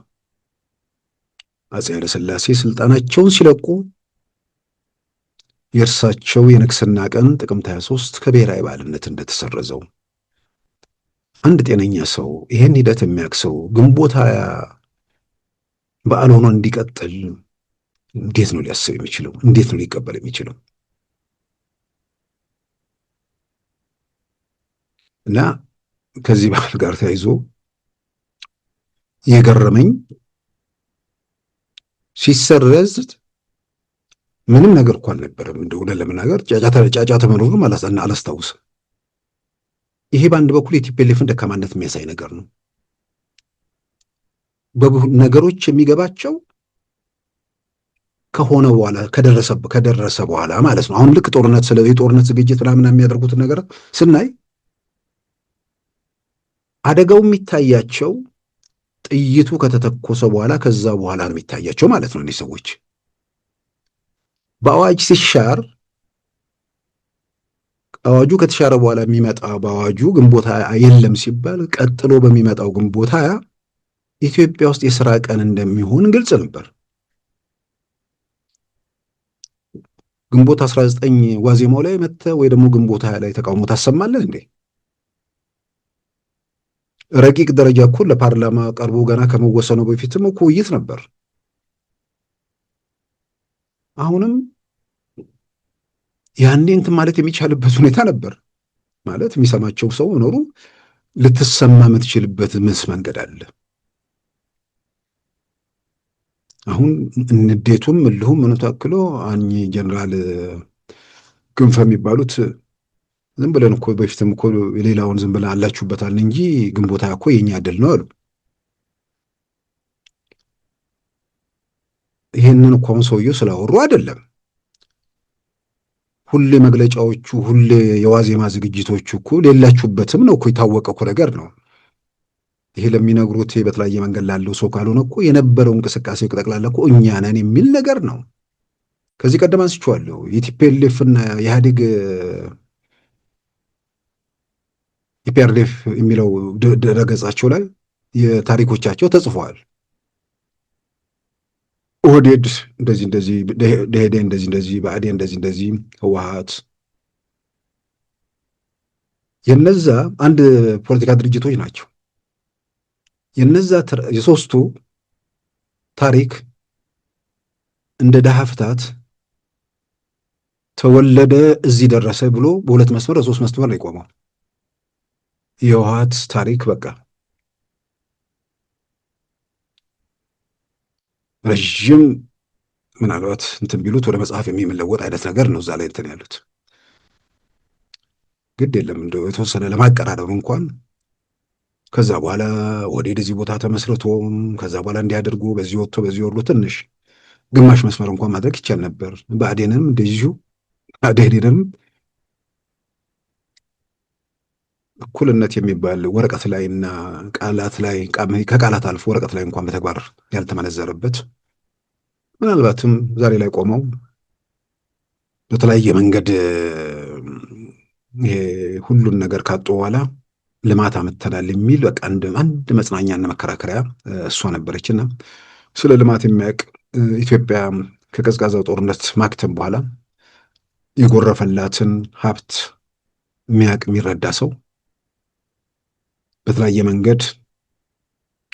አፄ ኃይለ ሥላሴ ስልጣናቸውን ሲለቁ የእርሳቸው የንግስና ቀን ጥቅምት 23 ከብሔራዊ በዓልነት እንደተሰረዘው አንድ ጤነኛ ሰው ይሄን ሂደት የሚያክሰው ግንቦት 20 በዓል ሆኖ እንዲቀጥል እንዴት ነው ሊያስብ የሚችለው? እንዴት ነው ሊቀበል የሚችለው? እና ከዚህ በዓል ጋር ተያይዞ የገረመኝ ሲሰረዝ ምንም ነገር እኮ አልነበረም። እንደው ለመናገር ጫጫታ መኖሩንም አላስታውስም። ይሄ በአንድ በኩል የቲፒኤልኤፍን ደካማነት የሚያሳይ ነገር ነው። ነገሮች የሚገባቸው ከሆነ በኋላ ከደረሰ በኋላ ማለት ነው። አሁን ልክ ጦርነት የጦርነት ዝግጅት ምናምን የሚያደርጉትን ነገር ስናይ አደጋው የሚታያቸው ጥይቱ ከተተኮሰ በኋላ ከዛ በኋላ ነው የሚታያቸው ማለት ነው። እነዚህ ሰዎች በአዋጅ ሲሻር አዋጁ ከተሻረ በኋላ የሚመጣ በአዋጁ ግንቦት 20 የለም ሲባል ቀጥሎ በሚመጣው ግንቦት 20 ኢትዮጵያ ውስጥ የሥራ ቀን እንደሚሆን ግልጽ ነበር። ግንቦት 19 ዋዜማው ላይ መጥተህ ወይ ደግሞ ግንቦት 20 ላይ ተቃውሞ ታሰማለህ እንዴ? ረቂቅ ደረጃ እኮ ለፓርላማ ቀርቦ ገና ከመወሰኑ በፊትም እኮ ውይይት ነበር። አሁንም ያኔ እንትን ማለት የሚቻልበት ሁኔታ ነበር። ማለት የሚሰማቸው ሰው ኖሩ ልትሰማ የምትችልበት ምስ መንገድ አለ። አሁን እንዴቱም እልሁም ምን ታክሎ ጀነራል ክንፈ የሚባሉት ዝም ብለን እኮ በፊትም እኮ ሌላውን ዝም ብለን አላችሁበታል እንጂ ግንቦት እኮ የኛ ድል ነው አሉ። ይሄንን እኮ አሁን ሰውየው ስላወሩ አይደለም። ሁሌ መግለጫዎቹ፣ ሁሌ የዋዜማ ዝግጅቶቹ እኮ ሌላችሁበትም ነው እኮ የታወቀ እኮ ነገር ነው። ይሄ ለሚነግሩት በተለያየ መንገድ ላለው ሰው ካልሆነ እኮ የነበረው እንቅስቃሴ ጠቅላላ እኮ እኛ ነን የሚል ነገር ነው። ከዚህ ቀደም አንስቼዋለሁ። የቲፒኤልኤፍ እና የኢህአዴግ ኢፒአርዴፍ የሚለው ድረገጻቸው ላይ የታሪኮቻቸው ተጽፈዋል። ኦህዴድ እንደዚህ እንደዚህ፣ ደኢህዴን እንደዚህ እንደዚህ፣ ብአዴን እንደዚህ እንደዚህ፣ ህወሓት የነዛ አንድ ፖለቲካ ድርጅቶች ናቸው። የነዛ የሶስቱ ታሪክ እንደ ድሃ ፍታት ተወለደ እዚህ ደረሰ ብሎ በሁለት መስመር በሶስት መስመር ላይ ቆመው የህወሓት ታሪክ በቃ ረዥም ምናልባት እንትን ቢሉት ወደ መጽሐፍ የሚለወጥ አይነት ነገር ነው። እዛ ላይ እንትን ያሉት ግድ የለም እንደው የተወሰነ ለማቀራረብ እንኳን ከዛ በኋላ ወደዚህ ቦታ ተመስርቶ ከዛ በኋላ እንዲያደርጉ በዚህ ወጥቶ በዚህ ወርዶ ትንሽ ግማሽ መስመር እንኳን ማድረግ ይቻል ነበር። ብአዴንም እንደዚሁ ደኢህዴንም እኩልነት የሚባል ወረቀት ላይና ቃላት ላይ ከቃላት አልፎ ወረቀት ላይ እንኳን በተግባር ያልተመነዘረበት ምናልባትም ዛሬ ላይ ቆመው በተለያየ መንገድ ይሄ ሁሉን ነገር ካጡ በኋላ ልማት አመተናል የሚል በቃ አንድ መጽናኛና መከራከሪያ እሷ ነበረችና ስለ ልማት የሚያውቅ ኢትዮጵያ ከቀዝቃዛው ጦርነት ማክተም በኋላ የጎረፈላትን ሀብት የሚያውቅ የሚረዳ ሰው በተለያየ መንገድ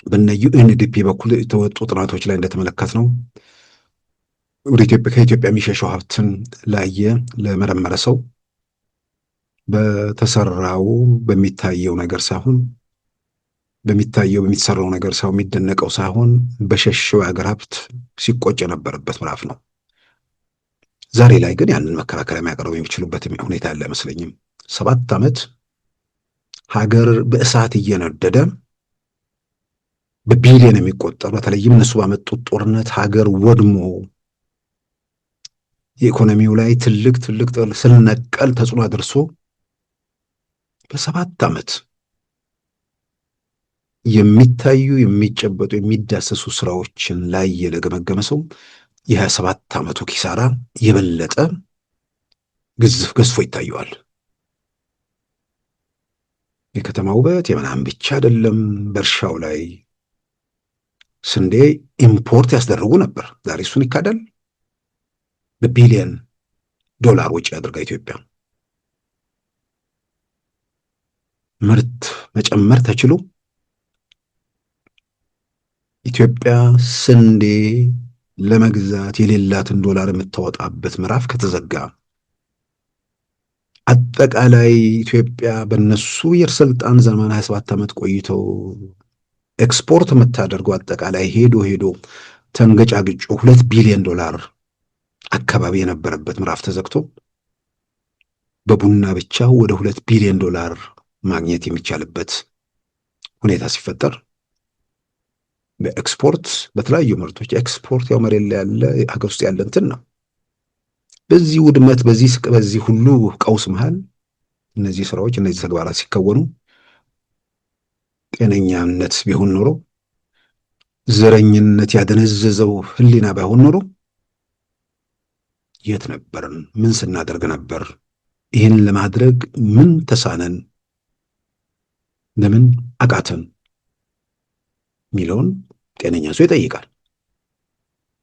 በነ ዩኤንዲፒ በኩል የተወጡ ጥናቶች ላይ እንደተመለከት ነው ወደ ኢትዮጵያ ከኢትዮጵያ የሚሸሸው ሀብትን ላየ ለመረመረ ሰው በተሰራው በሚታየው ነገር ሳይሆን በሚሰራው ነገር ሳይሆን የሚደነቀው ሳይሆን በሸሸው የሀገር ሀብት ሲቆጭ የነበረበት ምዕራፍ ነው። ዛሬ ላይ ግን ያንን መከራከሪያ የሚያቀርቡ የሚችሉበት ሁኔታ ያለ አይመስለኝም። 7 ዓመት ሀገር በእሳት እየነደደ በቢሊዮን የሚቆጠር በተለይም እነሱ ባመጡት ጦርነት ሀገር ወድሞ የኢኮኖሚው ላይ ትልቅ ስር ነቀል ተጽዕኖ አድርሶ በ7 ዓመት የሚታዩ የሚጨበጡ የሚዳሰሱ ስራዎችን ላይ የገመገመ ሰው የ27 ዓመቱ ኪሳራ የበለጠ ገዝፎ ይታየዋል። የከተማ ውበት የምናምን ብቻ አይደለም። በእርሻው ላይ ስንዴ ኢምፖርት ያስደርጉ ነበር። ዛሬ እሱን ይካዳል። በቢሊየን ዶላር ወጪ አድርጋ ኢትዮጵያ ምርት መጨመር ተችሎ ኢትዮጵያ ስንዴ ለመግዛት የሌላትን ዶላር የምታወጣበት ምዕራፍ ከተዘጋ አጠቃላይ ኢትዮጵያ በነሱ የስልጣን ዘመን 27 ዓመት ቆይተው ኤክስፖርት የምታደርገው አጠቃላይ ሄዶ ተንገጫግጮ 2 ቢሊዮን ዶላር አካባቢ የነበረበት ምዕራፍ ተዘግቶ በቡና ብቻ ወደ 2 ቢሊዮን ዶላር ማግኘት የሚቻልበት ሁኔታ ሲፈጠር በኤክስፖርት በተለያዩ ምርቶች ኤክስፖርት ያው መሬት ላይ ያለ ሀገር ውስጥ ያለ እንትን ነው። በዚህ ውድመት በዚህ ሁሉ ቀውስ መሃል እነዚህ ስራዎች እነዚህ ተግባራት ሲከወኑ ጤነኛነት ቢሆን ኖሮ ዘረኝነት ያደነዘዘው ህሊና ባይሆን ኖሮ የት ነበርን? ምን ስናደርግ ነበር? ይህን ለማድረግ ምን ተሳነን? ለምን አቃተን? ሚለውን ጤነኛ ሰው ይጠይቃል።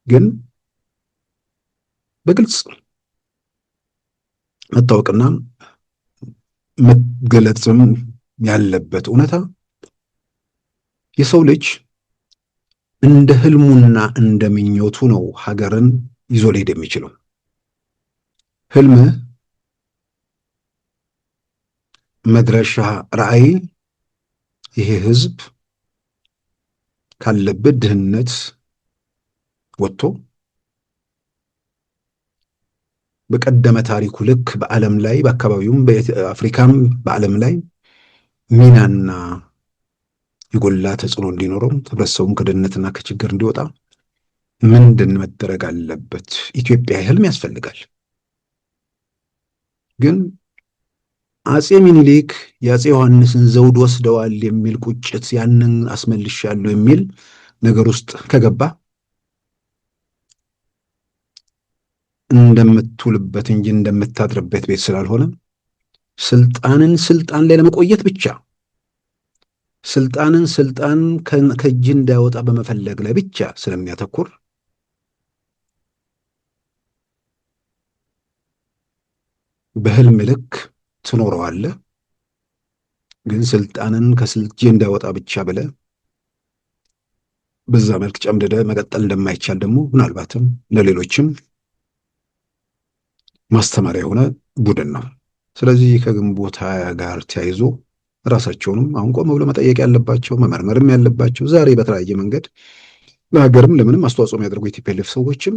ግን በግልጽ መታወቅና መገለጽም ያለበት እውነታ የሰው ልጅ እንደ ህልሙና እንደ ምኞቱ ነው ሀገርን ይዞ ሊሄድ የሚችለው። ህልምህ መድረሻ ራዕይ ይሄ ህዝብ ካለበት ድህነት ወጥቶ በቀደመ ታሪኩ ልክ በዓለም ላይ በአካባቢውም በአፍሪካም በዓለም ላይ ሚናና የጎላ ተጽዕኖ እንዲኖረው ህብረተሰቡም ከድህነትና ከችግር እንዲወጣ ምንድን መደረግ አለበት? ኢትዮጵያ ህልም ያስፈልጋል። ግን አጼ ሚኒሊክ የአጼ ዮሐንስን ዘውድ ወስደዋል የሚል ቁጭት ያንን አስመልሻለሁ የሚል ነገር ውስጥ ከገባ እንደምትውልበት እንጂ እንደምታድርበት ቤት ስላልሆነ ስልጣን ላይ ለመቆየት ብቻ ስልጣን ከእጅ እንዳይወጣ በመፈለግ ላይ ብቻ ስለሚያተኩር በህልም ልክ ትኖረዋለህ። ግን ስልጣንን ከእጅ እንዳይወጣ ብቻ ብለህ በዛ መልክ ጨምድደ መቀጠል እንደማይቻል ደግሞ ምናልባትም ለሌሎችም ማስተማሪያ የሆነ ቡድን ነው። ስለዚህ ከግንቦት 20 ጋር ተያይዞ ራሳቸውንም አሁን ቆም ብሎ መጠየቅ ያለባቸው መመርመርም ያለባቸው ዛሬ በተለያየ መንገድ ለሀገርም ለምንም አስተዋጽኦ የሚያደርጉ የቲፒኤልኤፍ ሰዎችም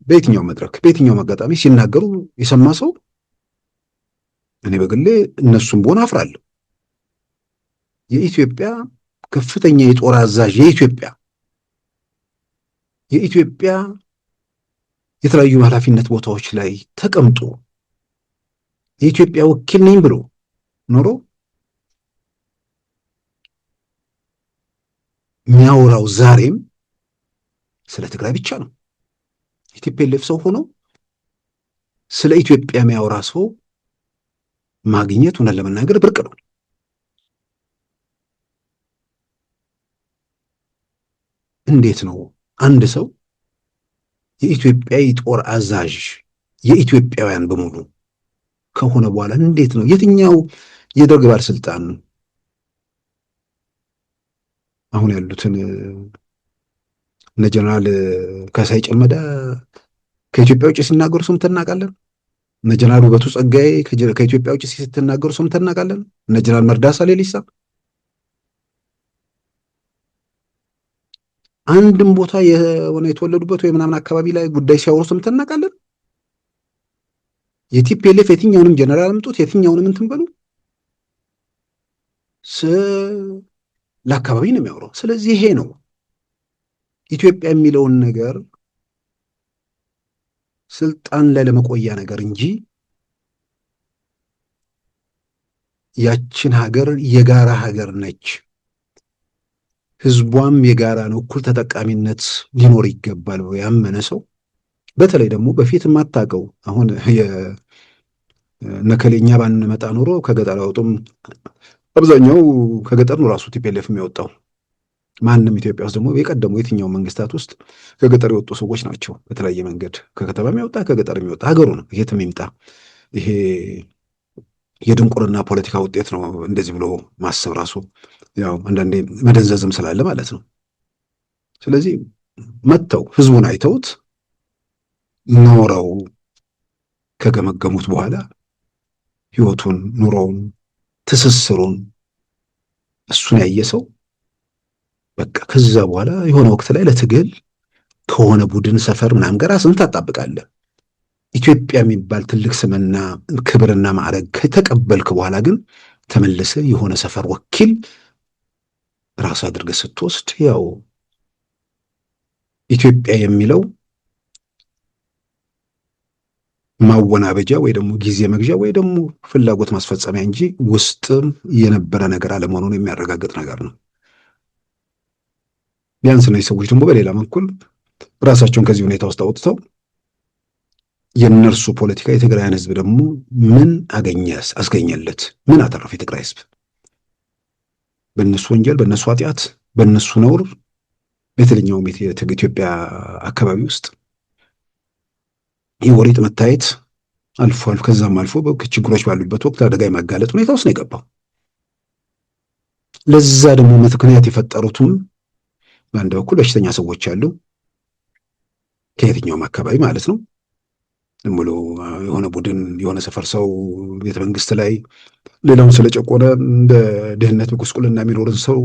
በየትኛው መድረክ በየትኛው አጋጣሚ ሲናገሩ የሰማ ሰው እኔ በግሌ እነሱም ብሆን አፍራለሁ። የኢትዮጵያ ከፍተኛ የጦር አዛዥ የኢትዮጵያ የተለያዩ ኃላፊነት ቦታዎች ላይ ተቀምጦ የኢትዮጵያ ወኪል ነኝ ብሎ ኖሮ የሚያወራው ዛሬም ስለ ትግራይ ብቻ ነው። የቲፒኤልኤፍ ሰው ሆኖ ስለ ኢትዮጵያ የሚያወራ ሰው ማግኘት ሆነ ለመናገር ብርቅ ነው። እንዴት ነው አንድ ሰው የኢትዮጵያ ጦር አዛዥ የኢትዮጵያውያን በሙሉ ከሆነ በኋላ እንዴት ነው የትኛው የደርግ ባለስልጣን አሁን ያሉትን እነ ጀነራል ካሳይ ጨመዳ ከኢትዮጵያ ውጭ ሲናገሩ ሰምተን እናውቃለን? እነ ጀነራል ውበቱ ጸጋዬ ከኢትዮጵያ ውጭ ሲናገሩ ሰምተን እናውቃለን? እነ ጀነራል መርዳሳ ሌሊሳ አንድም ቦታ የሆነ የተወለዱበት ወይ ምናምን አካባቢ ላይ ጉዳይ ሲያወሩ ሰምተን እናውቃለን? የቲፒኤልኤፍ የትኛውንም ጀነራል አምጡት የትኛውንም እንትን በሉ ለአካባቢ ነው የሚያወራው። ስለዚህ ይሄ ነው ኢትዮጵያ የሚለውን ነገር ስልጣን ላይ ለመቆያ ነገር እንጂ ያችን ሀገር የጋራ ሀገር ነች፣ ህዝቧም የጋራ ነው፣ እኩል ተጠቃሚነት ሊኖር ይገባል ብሎ ያመነ ሰው በተለይ ደግሞ በፊት የማታውቀው አሁን ነከሌኛ ባንመጣ ኖሮ ከገጠር አውጡም አብዛኛው ከገጠር ነው ራሱ ቲፒኤልኤፍ የሚወጣው። ማንም ኢትዮጵያ ውስጥ ደግሞ የቀደሙ የትኛው መንግስታት ውስጥ ከገጠር የወጡ ሰዎች ናቸው። በተለያየ መንገድ ከከተማ የሚወጣ ከገጠር የሚወጣ ሀገሩ ነው የትም ይምጣ። ይሄ የድንቁርና ፖለቲካ ውጤት ነው። እንደዚህ ብሎ ማሰብ ራሱ ያው አንዳንዴ መደንዘዝም ስላለ ማለት ነው። ስለዚህ መጥተው ህዝቡን አይተውት ኖረው ከገመገሙት በኋላ ህይወቱን፣ ኑሮውን፣ ትስስሩን እሱን ያየ ሰው በቃ ከዛ በኋላ የሆነ ወቅት ላይ ለትግል ከሆነ ቡድን ሰፈር ምናምን ጋር ራስን ታጣብቃለህ። ኢትዮጵያ የሚባል ትልቅ ስምና ክብርና ማዕረግ ከተቀበልክ በኋላ ግን ተመልሰህ የሆነ ሰፈር ወኪል ራስ አድርገህ ስትወስድ ያው ኢትዮጵያ የሚለው ማወናበጃ ወይ ደግሞ ጊዜ መግዣ ወይ ደግሞ ፍላጎት ማስፈጸሚያ እንጂ ውስጥም የነበረ ነገር አለመሆኑን የሚያረጋግጥ ነገር ነው። ቢያንስ ነው ሰዎች ደግሞ በሌላ በኩል ራሳቸውን ከዚህ ሁኔታ ውስጥ አውጥተው የነርሱ ፖለቲካ የትግራይን ህዝብ ደግሞ ምን አስገኘለት? ምን አተረፈ? የትግራይ ህዝብ በእነሱ ወንጀል፣ በእነሱ ኃጢአት፣ በእነሱ ነውር በየትኛውም ኢትዮጵያ አካባቢ ውስጥ የወሬት መታየት አልፎ ከዛም አልፎ ችግሮች ባሉበት ወቅት አደጋ የማጋለጥ ሁኔታ ውስጥ ነው የገባው። ለዛ ደግሞ ምክንያት የፈጠሩትም በአንድ በኩል በሽተኛ ሰዎች አሉ፣ ከየትኛውም አካባቢ ማለት ነው። ዝም ብሎ የሆነ ቡድን የሆነ ሰፈር ሰው ቤተ መንግስት ላይ ሌላውን ስለጨቆነ እንደ ድህነት በጉስቁልና የሚኖርን ሰው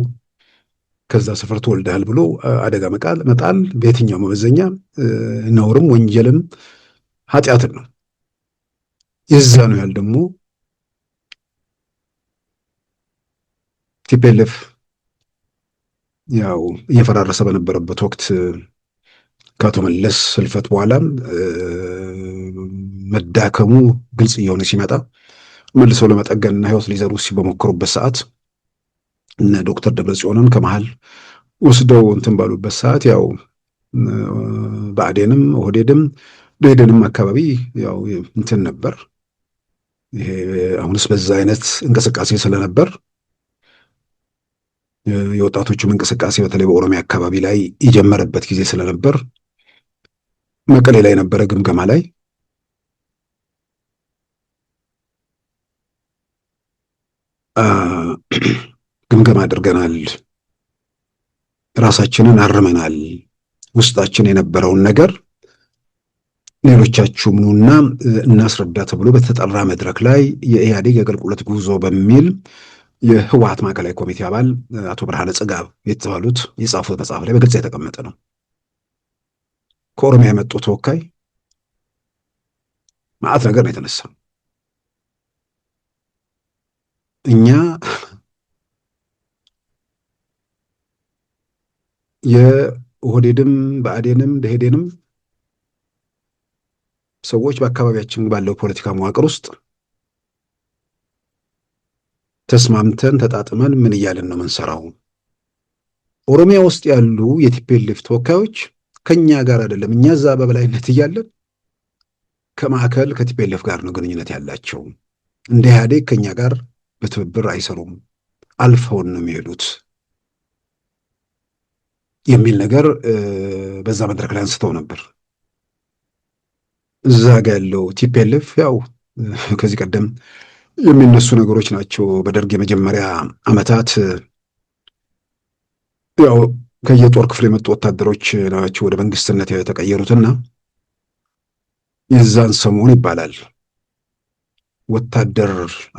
ከዛ ሰፈር ተወልደሃል ብሎ አደጋ መጣል በየትኛው መመዘኛ ነውርም ወንጀልም ኃጢአትን ነው። የዛ ነው ያህል ደግሞ ቲፒኤልኤፍ ያው እየፈራረሰ በነበረበት ወቅት ከአቶ መለስ ህልፈት በኋላም መዳከሙ ግልጽ እየሆነ ሲመጣ መልሰው ለመጠገንና ህይወት ሊዘሩ በሞከሩበት ሰዓት እነ ዶክተር ደብረጽዮንን ከመሃል ወስደው እንትን ባሉበት ሰዓት ያው ብአዴንም ኦህዴድም ደኢህዴንም አካባቢ ያው እንትን ነበር። ይሄ አሁንስ በዛ አይነት እንቅስቃሴ ስለነበር የወጣቶቹም እንቅስቃሴ በተለይ በኦሮሚያ አካባቢ ላይ የጀመረበት ጊዜ ስለነበር መቀሌ ላይ የነበረ ግምገማ ላይ ግምገማ አድርገናል፣ ራሳችንን አርመናል፣ ውስጣችን የነበረውን ነገር ሌሎቻችሁም ኑና እናስረዳ ተብሎ በተጠራ መድረክ ላይ የኢህአዴግ የአገልግሎት ጉዞ በሚል የህወሓት ማዕከላዊ ኮሚቴ አባል አቶ ብርሃነ ጽጋብ የተባሉት የጻፉት መጽሐፍ ላይ በግልጽ የተቀመጠ ነው። ከኦሮሚያ የመጡ ተወካይ ማዕት ነገር ነው የተነሳ። እኛ የኦህዴድም ብአዴንም ደኢህዴንም ሰዎች በአካባቢያችን ባለው ፖለቲካ መዋቅር ውስጥ ተስማምተን ተጣጥመን ምን እያልን ነው የምንሰራው? ኦሮሚያ ውስጥ ያሉ የቲፒኤልኤፍ ተወካዮች ከኛ ጋር አይደለም፣ እኛ እዛ በበላይነት እያለን ከማዕከል ከቲፒኤልኤፍ ጋር ነው ግንኙነት ያላቸው። እንደ ኢህአዴግ ከኛ ጋር በትብብር አይሰሩም፣ አልፈውን ነው የሚሄዱት የሚል ነገር በዛ መድረክ ላይ አንስተው ነበር። እዛ ጋ ያለው ቲፒኤልኤፍ ያው ከዚህ ቀደም የሚነሱ ነገሮች ናቸው። በደርግ የመጀመሪያ ዓመታት ያው ከየጦር ክፍል የመጡ ወታደሮች ናቸው ወደ መንግስትነት የተቀየሩትና የዛን ሰሞን ይባላል ወታደር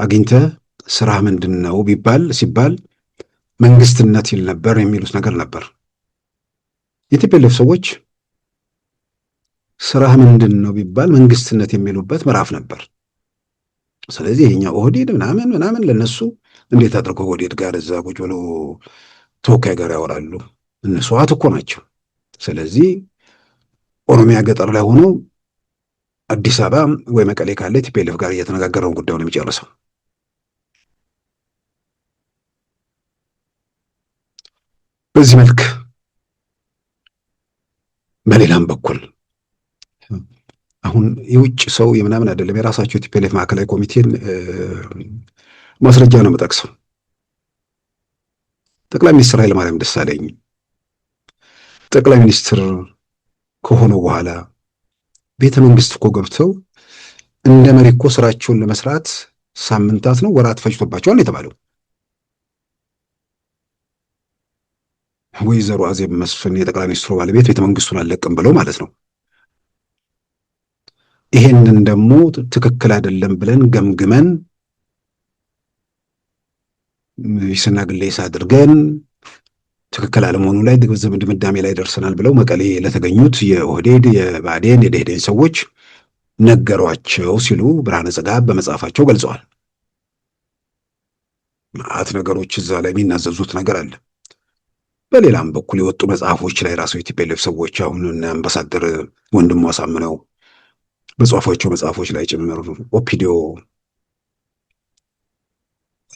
አግኝተ ስራ ምንድን ነው ሲባል መንግስትነት ይል ነበር የሚሉት ነገር ነበር። የቲፒኤልኤፍ ሰዎች ስራ ምንድን ነው ቢባል መንግስትነት የሚሉበት ምዕራፍ ነበር። ስለዚህ ይሄኛው ኦህዴድ ምናምን ለነሱ እንዴት አድርገው ኦህዴድ ጋር እዛ ቁጭ ብሎ ተወካይ ጋር ያወራሉ? እነሱ እኮ ናቸው። ስለዚህ ኦሮሚያ ገጠር ላይ ሆኖ አዲስ አበባ ወይ መቀሌ ካለ ቲፒኤልኤፍ ጋር እየተነጋገረውን ጉዳዩን የሚጨርሰው። በዚህ መልክ በሌላም በኩል አሁን የውጭ ሰው የምናምን አይደለም፣ የራሳቸው ቲፒኤልኤፍ ማዕከላዊ ኮሚቴን ማስረጃ ነው የምጠቅሰው። ጠቅላይ ሚኒስትር ኃይለማርያም ደሳለኝ ጠቅላይ ሚኒስትር ከሆኑ በኋላ ቤተ መንግስት እኮ ገብተው እንደ መሪ እኮ ስራቸውን ለመስራት ሳምንታት ነው ወራት ፈጅቶባቸዋል የተባለው። ወይዘሮ አዜብ መስፍን የጠቅላይ ሚኒስትሩ ባለቤት ቤተ መንግስቱን አልለቅም ብለው ማለት ነው። ይሄንን ደግሞ ትክክል አይደለም ብለን ገምግመን ይስና ግሌስ አድርገን ትክክል አለመሆኑ ላይ ድምዳሜ ላይ ደርሰናል ብለው መቀሌ ለተገኙት የኦህዴድ የብአዴን የደኢህዴን ሰዎች ነገሯቸው ሲሉ ብርሃነ ጽጋብ በመጽሐፋቸው ገልጸዋል። ማአት ነገሮች እዛ ላይ የሚናዘዙት ነገር አለ። በሌላም በኩል የወጡ መጽሐፎች ላይ ራሱ የቲፒኤልኤፍ ሰዎች አሁን አምባሳደር ወንድሙ አሳምነው በጽሁፋቸው መጽሐፎች ላይ ጭምር ኦፒዲዮ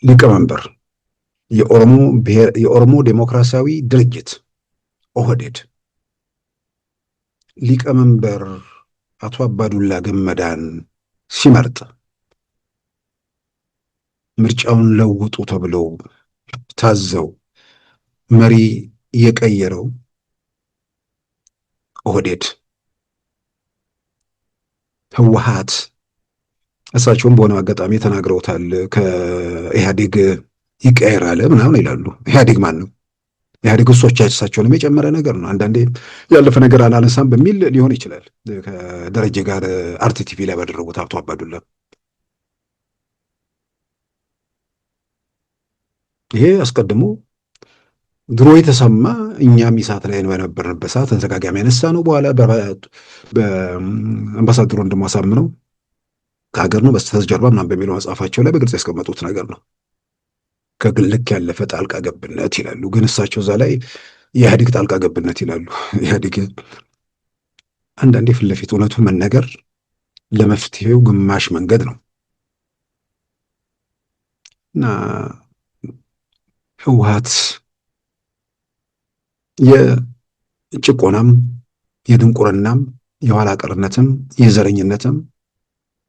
ሊቀመንበር የኦሮሞ ዴሞክራሲያዊ ድርጅት ኦህዴድ ሊቀመንበር አቶ አባዱላ ገመዳን ሲመርጥ ምርጫውን ለውጡ ተብለው ታዘው መሪ የቀየረው ኦህዴድ ህወሓት እሳቸውም በሆነ አጋጣሚ ተናግረውታል። ከኢህአዴግ ይቀየራል ምናምን ይላሉ። ኢህአዴግ ማን ነው? ኢህአዴግ እሳቸውንም የጨመረ ነገር ነው። አንዳንዴ ያለፈ ነገር አላነሳም በሚል ሊሆን ይችላል። ከደረጀ ጋር አርቲቲቪ ላይ ባደረጉት አቶ አባዱላ ይሄ አስቀድሞ ድሮ የተሰማ እኛም ኢሳት ላይ በነበርንበት ሰዓት ተዘጋጋሚ ያነሳ ነው። በኋላ በአምባሳደሩ ወንድሙ አሳምነው ከሀገር ነው በስተጀርባ ምናምን በሚለው መጽሐፋቸው ላይ በግልጽ ያስቀመጡት ነገር ነው። ከልክ ያለፈ ጣልቃ ገብነት ይላሉ፣ ግን እሳቸው እዛ ላይ የኢህአዴግ ጣልቃ ገብነት ይላሉ። ኢህአዴግ አንዳንዴ ፊት ለፊት እውነቱን መነገር ለመፍትሄው ግማሽ መንገድ ነው እና ህወሓት የጭቆናም የድንቁርናም የኋላ ቀርነትም የዘረኝነትም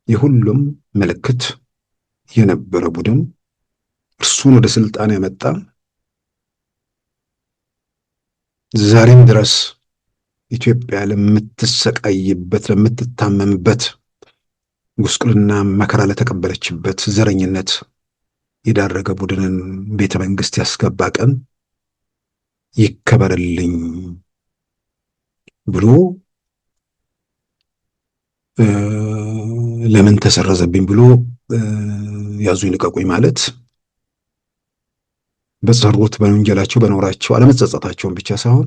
የሁሉም ምልክት የነበረ ቡድን እርሱን ወደ ስልጣን ያመጣ ዛሬም ድረስ ኢትዮጵያ ለምትሰቃይበት ለምትታመምበት ጉስቁልና መከራ ለተቀበለችበት ዘረኝነት የዳረገ ቡድንን ቤተ መንግስት ያስገባ ቀን ይከበርልኝ ብሎ ለምን ተሰረዘብኝ ብሎ ያዙኝ ልቀቁኝ ማለት በሰሩት በወንጀላቸው በኖራቸው አለመጸጸታቸውን ብቻ ሳይሆን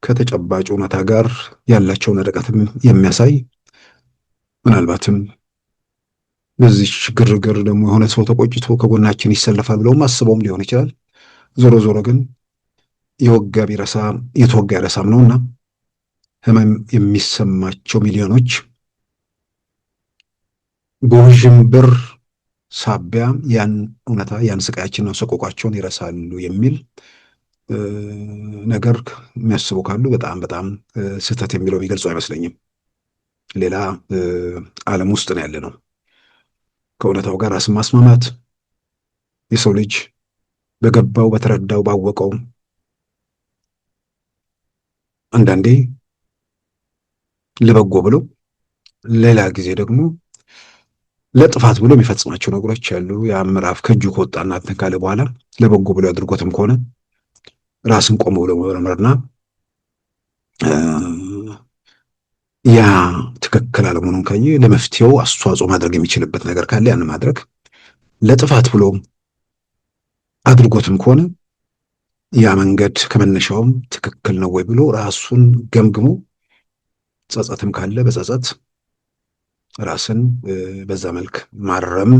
ከተጨባጭ እውነታ ጋር ያላቸውን ርቀትም የሚያሳይ ምናልባትም በዚህ ግርግር ደግሞ የሆነ ሰው ተቆጭቶ ከጎናችን ይሰለፋል ብለውም አስበውም ሊሆን ይችላል። ዞሮ ዞሮ ግን የወጋ ቢረሳ የተወጋ አይረሳም ነውና ህመም የሚሰማቸው ሚሊዮኖች በውዥንብር ሳቢያ ያን እውነታ ያን ስቃያችንን ሰቆቋቸውን ይረሳሉ የሚል ነገር የሚያስቡ ካሉ በጣም በጣም ስህተት የሚለው የሚገልጹ አይመስለኝም። ሌላ ዓለም ውስጥ ነው ያለ ነው። ከእውነታው ጋር ራስን ማስማማት የሰው ልጅ በገባው በተረዳው ባወቀው አንዳንዴ ለበጎ ብሎ ሌላ ጊዜ ደግሞ ለጥፋት ብሎ የሚፈጽማቸው ነገሮች ያሉ። ያ ምዕራፍ ከእጁ ከወጣና እንትን ካለ በኋላ ለበጎ ብሎ ያድርጎትም ከሆነ ራስን ቆም ብሎ መመርመርና ያ ትክክል አለመሆኑን ካየ ለመፍትሄው አስተዋጽኦ ማድረግ የሚችልበት ነገር ካለ ያን ማድረግ፣ ለጥፋት ብሎ አድርጎትም ከሆነ ያ መንገድ ከመነሻውም ትክክል ነው ወይ ብሎ ራሱን ገምግሞ ጸጸትም ካለ በጸጸት ራስን በዛ መልክ ማረም፣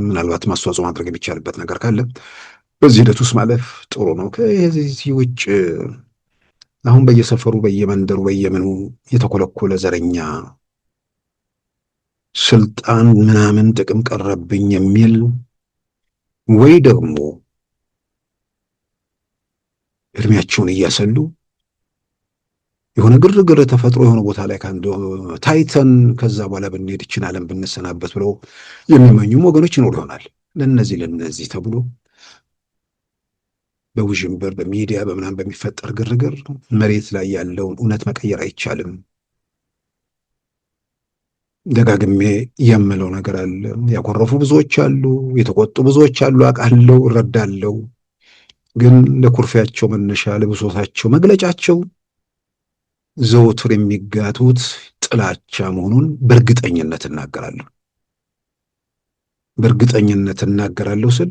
ምናልባት አስተዋጽኦ ማድረግ የሚቻልበት ነገር ካለ በዚህ ሂደት ውስጥ ማለፍ ጥሩ ነው። ከዚህ ውጭ አሁን በየሰፈሩ በየመንደሩ በየምኑ የተኮለኮለ ዘረኛ ስልጣን ምናምን ጥቅም ቀረብኝ የሚል ወይ ደግሞ እድሜያቸውን እያሰሉ የሆነ ግርግር ተፈጥሮ የሆነ ቦታ ላይ ከአንዱ ታይተን ከዛ በኋላ ብንሄድ ይችን ዓለም ብንሰናበት ብለው የሚመኙም ወገኖች ይኖሩ ይሆናል። ለነዚህ ተብሎ በውዥንብር በሚዲያ በምናምን በሚፈጠር ግርግር መሬት ላይ ያለውን እውነት መቀየር አይቻልም። ደጋግሜ የምለው ነገር አለ። ያኮረፉ ብዙዎች አሉ፣ የተቆጡ ብዙዎች አሉ፣ አውቃለሁ፣ እረዳለሁ። ግን ለኩርፊያቸው መነሻ ለብሶታቸው መግለጫቸው ዘወትር የሚጋቱት ጥላቻ መሆኑን በእርግጠኝነት እናገራለሁ። በእርግጠኝነት እናገራለሁ ስል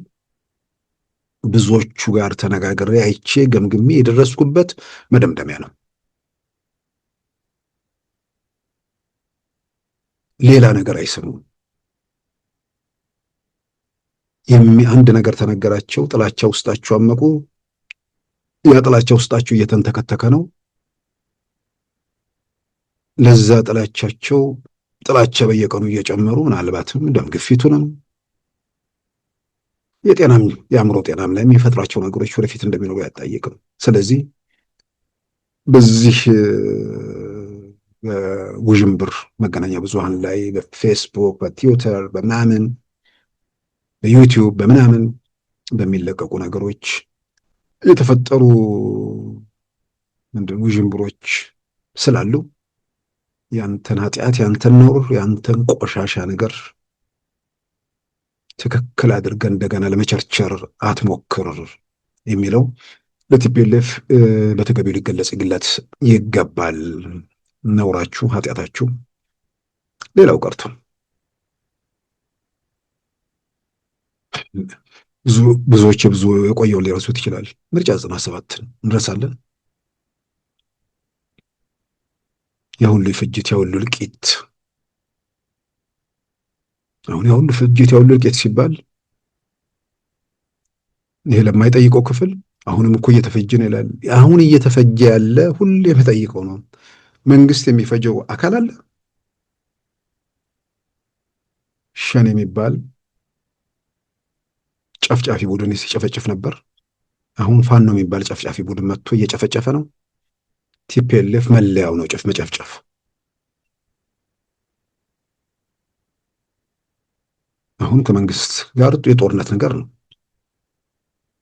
ብዙዎቹ ጋር ተነጋግሬ አይቼ ገምግሜ የደረስኩበት መደምደሚያ ነው። ሌላ ነገር አይሰሙም። አንድ ነገር ተነገራቸው፣ ጥላቻ ውስጣቸው አመቁ። ያ ጥላቻ ውስጣቸው እየተንተከተከ ነው። ለዛ ጥላቻ በየቀኑ እየጨመሩ ምናልባትም ደም ግፊቱንም የአእምሮ ጤናም ላይ የሚፈጥሯቸው ነገሮች ወደፊት እንደሚኖሩ ያጣይቅም። ስለዚህ በዚህ ውዥንብር መገናኛ ብዙሃን ላይ በፌስቡክ፣ በትዊተር፣ በምናምን በዩቲዩብ በምናምን በሚለቀቁ ነገሮች የተፈጠሩ ውዥንብሮች ስላሉ ያንተን ኃጢአት፣ ያንተን ነውር፣ ያንተን ቆሻሻ ነገር ትክክል አድርገን እንደገና ለመቸርቸር አትሞክር የሚለው ለቲፒኤልኤፍ በተገቢው ሊገለጽለት ይገባል። ነውራችሁ፣ ኃጢአታችሁ ሌላው ቀርቶ ብዙዎች ብዙ የቆየውን ሊረሱት ይችላል። ምርጫ 97 እንረሳለን። የሁሉ ፍጅት፣ የሁሉ እልቂት፣ አሁን የሁሉ ፍጅት፣ የሁሉ እልቂት ሲባል ይሄ ለማይጠይቀው ክፍል አሁንም እኮ እየተፈጀን ይላል። አሁን እየተፈጀ ያለ ሁሌ የምጠይቀው ነው። መንግስት የሚፈጀው አካል አለ። ሸኔ የሚባል ጨፍጫፊ ቡድን ሲጨፈጭፍ ነበር። አሁን ፋኖ የሚባል ጨፍጫፊ ቡድን መጥቶ እየጨፈጨፈ ነው። ቲፒኤልኤፍ መለያው ነው መጨፍጨፍ። አሁን ከመንግስት ጋር የጦርነት ነገር ነው።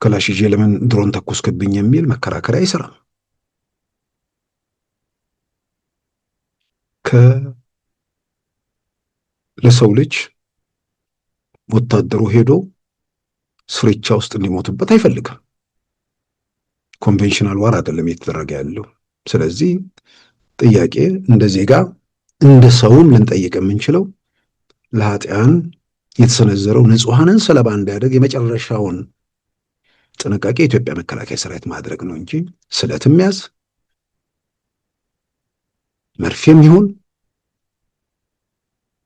ክላሽ ይዤ ለምን ድሮን ተኩስክብኝ የሚል መከራከሪያ አይሰራም። ለሰው ልጅ ወታደሩ ሄዶ ስርቻ ውስጥ እንዲሞትበት አይፈልግም። ኮንቬንሽናል ዋር አይደለም እየተደረገ ያለው። ስለዚህ ጥያቄ እንደ ዜጋ እንደ ሰውም ልንጠይቅ የምንችለው ለኃጢአን የተሰነዘረው ንጹሐንን ሰለባ እንዳያደርግ የመጨረሻውን ጥንቃቄ የኢትዮጵያ መከላከያ ሰራዊት ማድረግ ነው እንጂ ስለትም ያዝ መርፌም ይሁን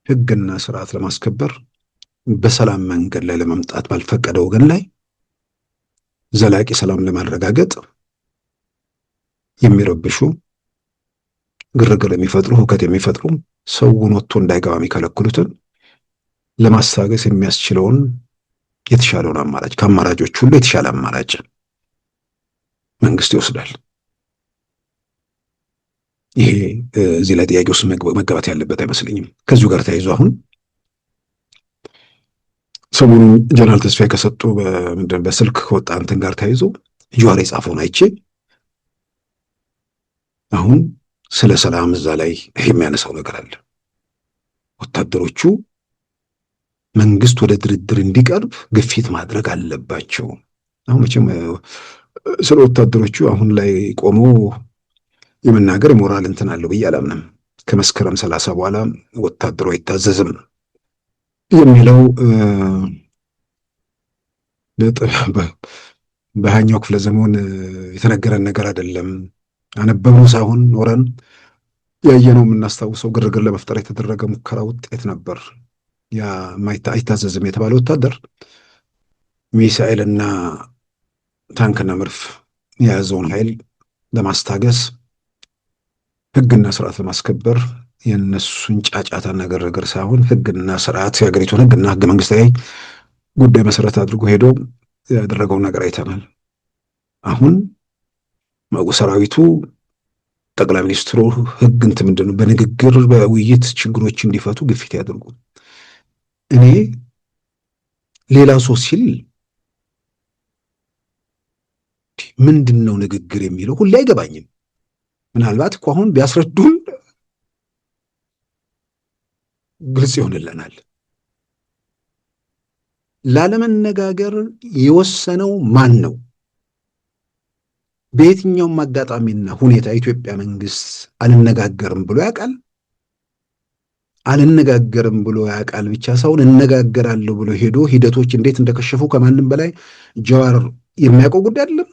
ሕግና ስርዓት ለማስከበር በሰላም መንገድ ላይ ለመምጣት ባልፈቀደ ወገን ላይ ዘላቂ ሰላም ለማረጋገጥ የሚረብሹ ግርግር የሚፈጥሩ ሁከት የሚፈጥሩ ሰውን ወጥቶ እንዳይገባ የሚከለክሉትን ለማስታገስ የሚያስችለውን የተሻለውን አማራጭ ከአማራጮች ሁሉ የተሻለ አማራጭ መንግስት ይወስዳል። ይሄ እዚህ ላይ ጥያቄ ውስጥ መገባት ያለበት አይመስለኝም። ከዚሁ ጋር ተያይዞ አሁን ሰሞኑን ጀነራል ተስፋዬ ከሰጡ በስልክ ከወጣ እንትን ጋር ተያይዞ ጀዋር የጻፈውን አይቼ አሁን ስለ ሰላም እዛ ላይ የሚያነሳው ነገር አለ። ወታደሮቹ መንግስት ወደ ድርድር እንዲቀርብ ግፊት ማድረግ አለባቸው። አሁን መቼም ስለ ወታደሮቹ አሁን ላይ ቆሞ የመናገር የሞራል እንትን አለው ብዬ አላምንም። ከመስከረም 30 በኋላ ወታደሩ አይታዘዝም የሚለው በሃያኛው ክፍለ ዘመን የተነገረን ነገር አይደለም። አነበብነው ሳይሆን ኖረን ያየነው የምናስታውሰው ግርግር ለመፍጠር የተደረገ ሙከራ ውጤት ነበር። ያ አይታዘዝም የተባለ ወታደር ሚሳኤልና ታንክና መድፍ የያዘውን ኃይል ለማስታገስ ህግና ስርዓት ለማስከበር የነሱን ጫጫታና ግርግር ሳይሆን ህግና ስርዓት የሀገሪቱን ህግና ህገ መንግስታዊ ጉዳይ መሰረት አድርጎ ሄዶ ያደረገውን ነገር አይተናል። አሁን ሰራዊቱ ጠቅላይ ሚኒስትሩ ህግ እንትን ምንድን ነው በንግግር በውይይት ችግሮች እንዲፈቱ ግፊት ያደርጉ። እኔ ሌላ ሰው ሲል ምንድን ነው ንግግር የሚለው ሁሌ አይገባኝም። ምናልባት እኮ አሁን ቢያስረዱን ግልጽ ይሆንልናል። ላለመነጋገር የወሰነው ማን ነው? በየትኛውም አጋጣሚና ሁኔታ የኢትዮጵያ መንግስት አልነጋገርም ብሎ ያውቃል? አልነጋገርም ብሎ ያውቃል ብቻ ሳይሆን እነጋገራለሁ ብሎ ሄዶ ሂደቶች እንዴት እንደከሸፉ ከማንም በላይ ጀዋር የሚያውቀው ጉዳይ አይደለም።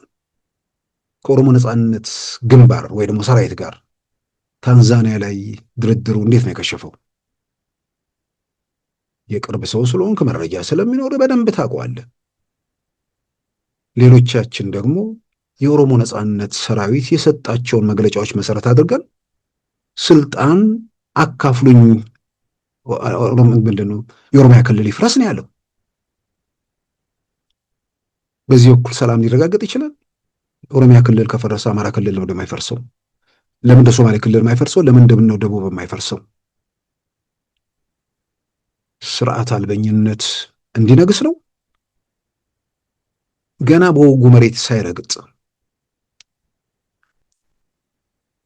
ከኦሮሞ ነጻነት ግንባር ወይ ደግሞ ሰራዊት ጋር ታንዛኒያ ላይ ድርድሩ እንዴት ነው የከሸፈው? የቅርብ ሰው ስለሆንክ መረጃ ስለሚኖር በደንብ ታውቀዋለህ። ሌሎቻችን ደግሞ የኦሮሞ ነጻነት ሰራዊት የሰጣቸውን መግለጫዎች መሰረት አድርገን ስልጣን አካፍሉኝ፣ ምንድን ነው የኦሮሚያ ክልል ይፍረስ ነው ያለው። በዚህ በኩል ሰላም ሊረጋገጥ ይችላል? ኦሮሚያ ክልል ከፈረሰ አማራ ክልል ነው የማይፈርሰው? ለምን እንደ ሶማሌ ክልል የማይፈርሰው? ለምን እንደምነው ደቡብ የማይፈርሰው? ስርዓት አልበኝነት እንዲነግስ ነው። ገና በወጉ መሬት ሳይረግጥ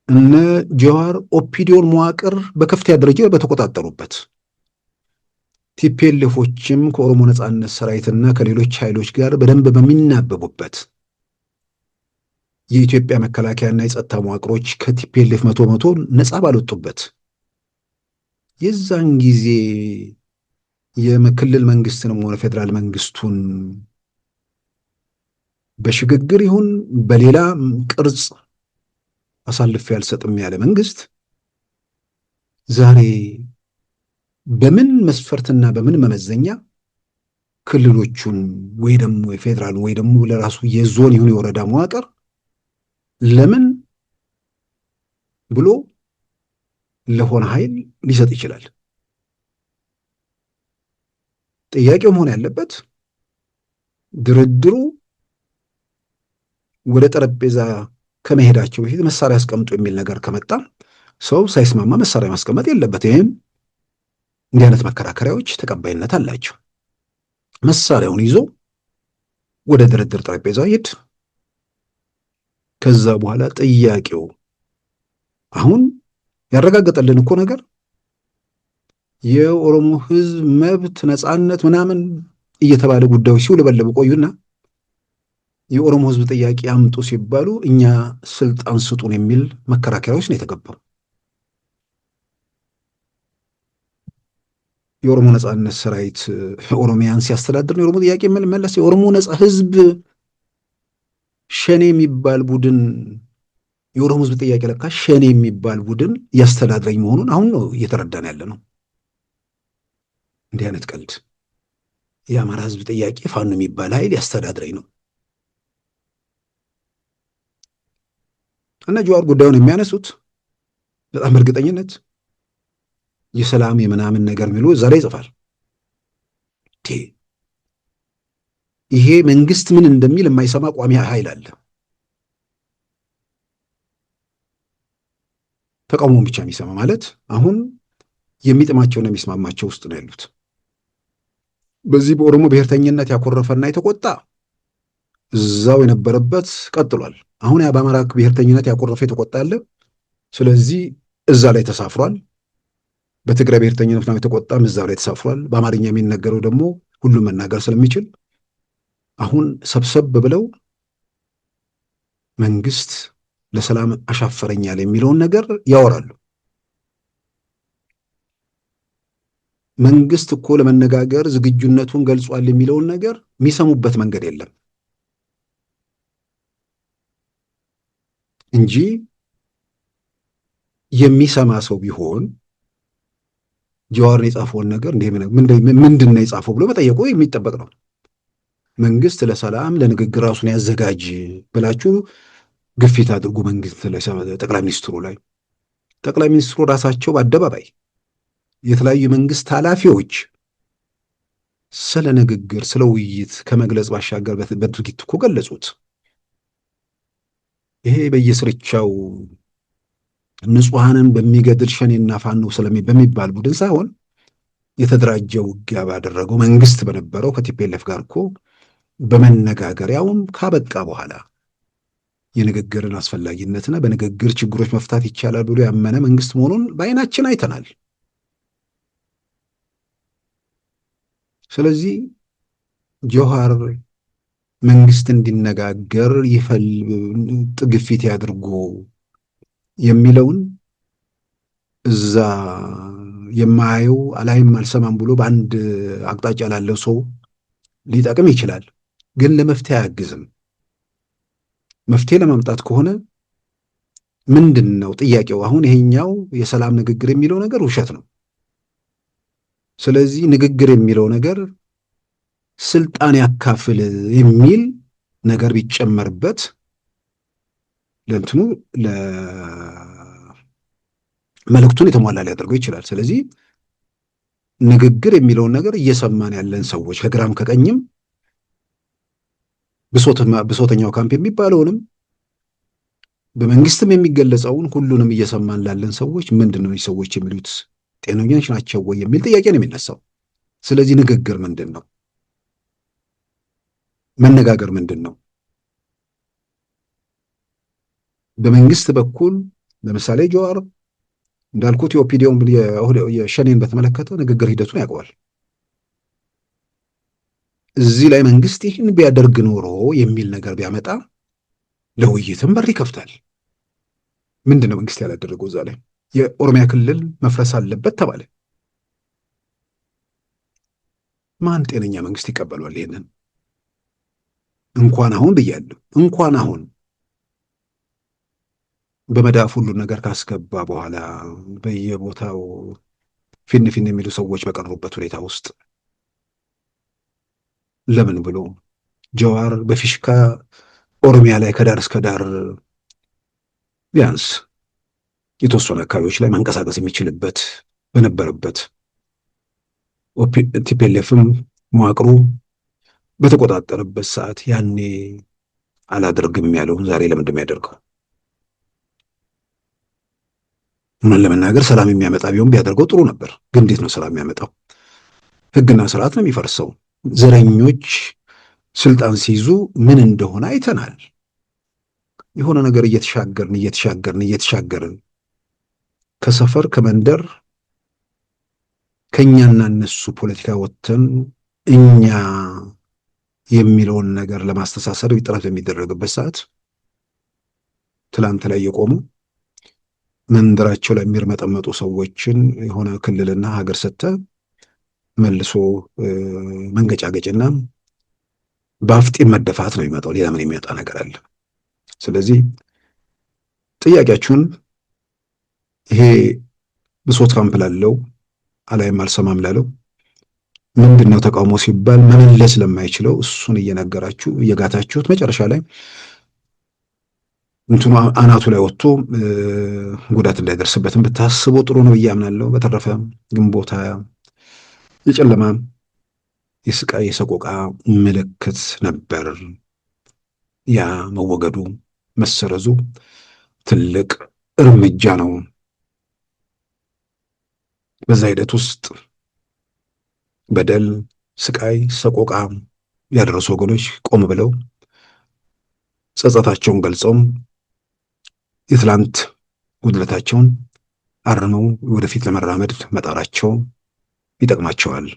እነ ጀዋር ኦፒዲዮን መዋቅር በከፍተኛ ደረጃ በተቆጣጠሩበት ቲፒኤልኤፎችም ከኦሮሞ ነጻነት ሰራዊትና ከሌሎች ኃይሎች ጋር በደንብ በሚናበቡበት የኢትዮጵያ መከላከያና የጸጥታ መዋቅሮች ከቲፒኤልኤፍ 100% ነጻ ባልወጡበት የዛን ጊዜ የክልል መንግስትንም ሆነ ፌዴራል መንግስቱን በሽግግር ይሁን በሌላ ቅርጽ አሳልፌ አልሰጥም ያለ መንግስት ዛሬ በምን መስፈርትና በምን መመዘኛ ክልሎቹን ወይ ደግሞ የፌዴራል ወይ ደግሞ ለራሱ የዞን ይሁን የወረዳ መዋቅር ለምን ብሎ ለሆነ ኃይል ሊሰጥ ይችላል? ጥያቄው መሆን ያለበት ድርድሩ ወደ ጠረጴዛ ከመሄዳቸው በፊት መሳሪያ ያስቀምጡ የሚል ነገር ከመጣ ሰው ሳይስማማ መሳሪያ ማስቀመጥ የለበትም። እንዲህ አይነት መከራከሪያዎች ተቀባይነት አላቸው። መሳሪያውን ይዞ ወደ ድርድር ጠረጴዛ ይሄድ። ከዛ በኋላ ጥያቄው አሁን ያረጋገጠልን እኮ ነገር የኦሮሞ ህዝብ መብት ነጻነት ምናምን እየተባለ ጉዳዮች ሲውለበለቡ ቆዩና የኦሮሞ ህዝብ ጥያቄ አምጡ ሲባሉ እኛ ስልጣን ስጡን የሚል መከራከሪያዎች ነው የተገባው። የኦሮሞ ነጻነት ሰራዊት ኦሮሚያን ሲያስተዳድር ነው የኦሮሞ ጥያቄ መለስ። የኦሮሞ ነጻ ህዝብ ሸኔ የሚባል ቡድን የኦሮሞ ህዝብ ጥያቄ ለካ ሸኔ የሚባል ቡድን ያስተዳድረኝ መሆኑን አሁን ነው እየተረዳን ያለ ነው። እንዲህ አይነት ቀልድ የአማራ ህዝብ ጥያቄ ፋኖ የሚባል ኃይል ያስተዳድረኝ ነው እና ጀዋር ጉዳዩን የሚያነሱት በጣም እርግጠኝነት የሰላም የምናምን ነገር የሚሉ ዛሬ ይጽፋል። ይሄ መንግስት ምን እንደሚል የማይሰማ ቋሚ ኃይል አለ። ተቃውሞውን ብቻ የሚሰማ ማለት አሁን የሚጥማቸውና የሚስማማቸው ውስጥ ነው ያሉት። በዚህ በኦሮሞ ብሔርተኝነት ያኮረፈና የተቆጣ እዛው የነበረበት ቀጥሏል። አሁን ያ በአማራ ብሔርተኝነት ያኮረፈ የተቆጣ አለ። ስለዚህ እዛ ላይ ተሳፍሯል። በትግራይ ብሔርተኝነት ነው የተቆጣም እዛው ላይ ተሳፍሯል። በአማርኛ የሚነገረው ደግሞ ሁሉም መናገር ስለሚችል አሁን ሰብሰብ ብለው መንግስት ለሰላም አሻፈረኛል የሚለውን ነገር ያወራሉ። መንግስት እኮ ለመነጋገር ዝግጁነቱን ገልጿል የሚለውን ነገር የሚሰሙበት መንገድ የለም እንጂ የሚሰማ ሰው ቢሆን ጀዋርን የጻፈውን ነገር ምንድን ነው የጻፈው ብሎ መጠየቁ የሚጠበቅ ነው። መንግስት ለሰላም ለንግግር ራሱን ያዘጋጅ ብላችሁ ግፊት አድርጉ መንግስት ጠቅላይ ሚኒስትሩ ላይ። ጠቅላይ ሚኒስትሩ ራሳቸው በአደባባይ የተለያዩ መንግስት ኃላፊዎች ስለ ንግግር ስለ ውይይት ከመግለጽ ባሻገር በድርጊት እኮ ገለጹት። ይሄ በየስርቻው ንጹሐንን በሚገድል ሸኔና ፋኖ በሚባል ቡድን ሳይሆን የተደራጀ ውጊያ ባደረገው መንግስት በነበረው ከቲፒኤልኤፍ ጋር እኮ በመነጋገሪያውም ካበቃ በኋላ የንግግርን አስፈላጊነትና በንግግር ችግሮች መፍታት ይቻላል ብሎ ያመነ መንግስት መሆኑን በአይናችን አይተናል። ስለዚህ ጀዋር መንግስት እንዲነጋገር ግፊት ያድርጎ የሚለውን እዛ የማየው አላይም አልሰማም ብሎ በአንድ አቅጣጫ ላለው ሰው ሊጠቅም ይችላል፣ ግን ለመፍትሄ አያግዝም። መፍትሄ ለማምጣት ከሆነ ምንድን ነው ጥያቄው? አሁን ይሄኛው የሰላም ንግግር የሚለው ነገር ውሸት ነው። ስለዚህ ንግግር የሚለው ነገር ስልጣን ያካፍል የሚል ነገር ቢጨመርበት ለእንትኑ መልእክቱን የተሟላ ሊያደርገው ይችላል። ስለዚህ ንግግር የሚለውን ነገር እየሰማን ያለን ሰዎች ከግራም ከቀኝም ብሶተኛው ካምፕ የሚባለውንም በመንግስትም የሚገለጸውን ሁሉንም እየሰማን ላለን ሰዎች ምንድን ነው ሰዎች የሚሉት ጤነኞች ናቸው ወይ የሚል ጥያቄ ነው የሚነሳው። ስለዚህ ንግግር ምንድን ነው? መነጋገር ምንድን ነው? በመንግስት በኩል ለምሳሌ ጀዋር እንዳልኩት የኦፒዲዮን የሸኔን በተመለከተ ንግግር ሂደቱን ያውቀዋል። እዚህ ላይ መንግስት ይህን ቢያደርግ ኖሮ የሚል ነገር ቢያመጣ ለውይይትም በር ይከፍታል። ምንድን ነው መንግስት ያላደረገው? እዛ ላይ የኦሮሚያ ክልል መፍረስ አለበት ተባለ። ማን ጤነኛ መንግስት ይቀበሏል ይሄንን? እንኳን አሁን ብያለሁ፣ እንኳን አሁን በመዳፍ ሁሉን ነገር ካስገባ በኋላ በየቦታው ፊን የሚሉ ሰዎች በቀሩበት ሁኔታ ውስጥ ለምን ብሎ ጀዋር በፊሽካ ኦሮሚያ ላይ ከዳር እስከ ዳር ቢያንስ የተወሰኑ አካባቢዎች ላይ መንቀሳቀስ የሚችልበት በነበረበት ቲፒኤልኤፍም መዋቅሩ በተቆጣጠረበት ሰዓት ያኔ አላደርግም ያለውን ዛሬ ለምንድን ነው ያደርገው? ምን ለመናገር ሰላም የሚያመጣ ቢሆን ቢያደርገው ጥሩ ነበር። ግን እንዴት ነው ሰላም የሚያመጣው? ህግና ስርዓት ነው የሚፈርሰው። ዘረኞች ስልጣን ሲይዙ ምን እንደሆነ አይተናል። የሆነ ነገር እየተሻገርን ከሰፈር ከመንደር ከኛና እነሱ ፖለቲካ ወጥተን እኛ የሚለውን ነገር ለማስተሳሰር ጥረት በሚደረግበት ሰዓት ትላንት ላይ የቆሙ መንደራቸው ላይ የሚርመጠመጡ ሰዎችን የሆነ ክልልና ሀገር ሰጥተ መልሶ መንገጫገጭና በአፍጢም መደፋት ነው የሚመጣው። ሌላ ምን የሚመጣ ነገር አለ? ስለዚህ ጥያቄያችሁን ይሄ ብሶት ካምፕ ላለው አላይም አልሰማም ላለው ምንድነው ተቃውሞ ሲባል መመለስ ለማይችለው እሱን እየነገራችሁ እየጋታችሁት መጨረሻ ላይ እንትኑ አናቱ ላይ ወጥቶ ጉዳት እንዳይደርስበትም ብታስቡ ጥሩ ነው ብዬ አምናለሁ። በተረፈ ግንቦት የጨለማ የስቃይ የሰቆቃ ምልክት ነበር። ያ መወገዱ መሰረዙ ትልቅ እርምጃ ነው። በዛ ሂደት ውስጥ በደል፣ ስቃይ፣ ሰቆቃ ያደረሱ ወገኖች ቆም ብለው ጸጸታቸውን ገልጸው የትላንት ጉድለታቸውን አርመው ወደፊት ለመራመድ መጣራቸው ይጠቅማቸዋል።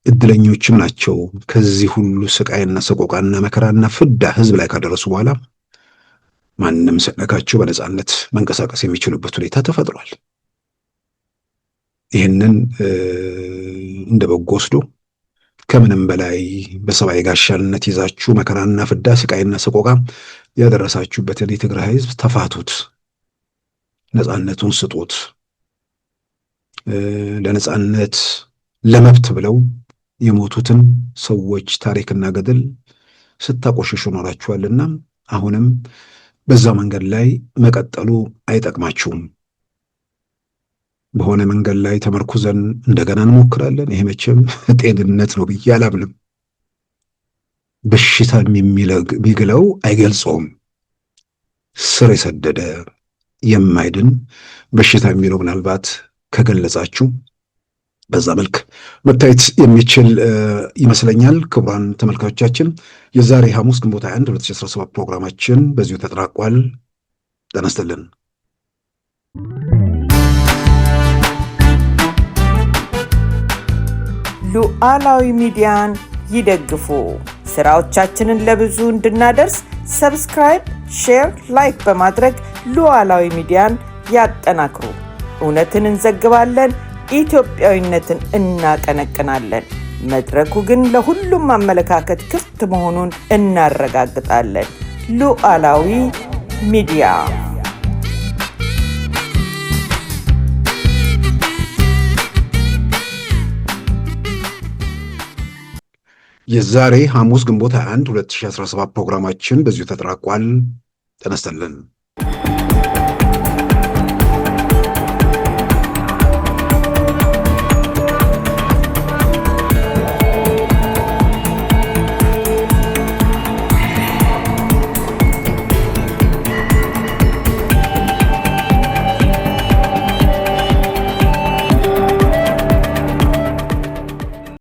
እድለኞችም ናቸው። ከዚህ ሁሉ ስቃይና ሰቆቃና መከራና ፍዳ ህዝብ ላይ ካደረሱ በኋላ ማንም ሳይነካቸው በነጻነት መንቀሳቀስ የሚችሉበት ሁኔታ ተፈጥሯል። ይህንን እንደ በጎ ወስዶ ከምንም በላይ በሰብአዊ ጋሻነት ይዛችሁ መከራና ፍዳ ስቃይና ሰቆቃ ያደረሳችሁበትን የትግራይ ህዝብ ተፋቱት፣ ነጻነቱን ስጡት። ለነጻነት ለመብት ብለው የሞቱትን ሰዎች ታሪክና ገድል ስታቆሽሹ ኖራችኋልና አሁንም በዛ መንገድ ላይ መቀጠሉ አይጠቅማችሁም። በሆነ መንገድ ላይ ተመርኩዘን እንደገና እንሞክራለን። ይሄ መቼም ጤንነት ነው ብዬ አላምንም። በሽታም የሚግለው አይገልጸውም። ስር የሰደደ የማይድን በሽታ የሚለው ምናልባት ከገለጻችሁ በዛ መልክ መታየት የሚችል ይመስለኛል። ክቡራን ተመልካቾቻችን የዛሬ ሐሙስ ግንቦት 21 2017 ፕሮግራማችን በዚሁ ተጠናቋል። ጤና ይስጥልን። ሉዓላዊ ሚዲያን ይደግፉ። ስራዎቻችንን ለብዙ እንድናደርስ ሰብስክራይብ፣ ሼር፣ ላይክ በማድረግ ሉዓላዊ ሚዲያን ያጠናክሩ። እውነትን እንዘግባለን፣ ኢትዮጵያዊነትን እናቀነቅናለን። መድረኩ ግን ለሁሉም አመለካከት ክፍት መሆኑን እናረጋግጣለን። ሉዓላዊ ሚዲያ የዛሬ ሐሙስ ግንቦት 21 2017 ፕሮግራማችን በዚሁ ተጠናቋል። ጤና ይስጥልን።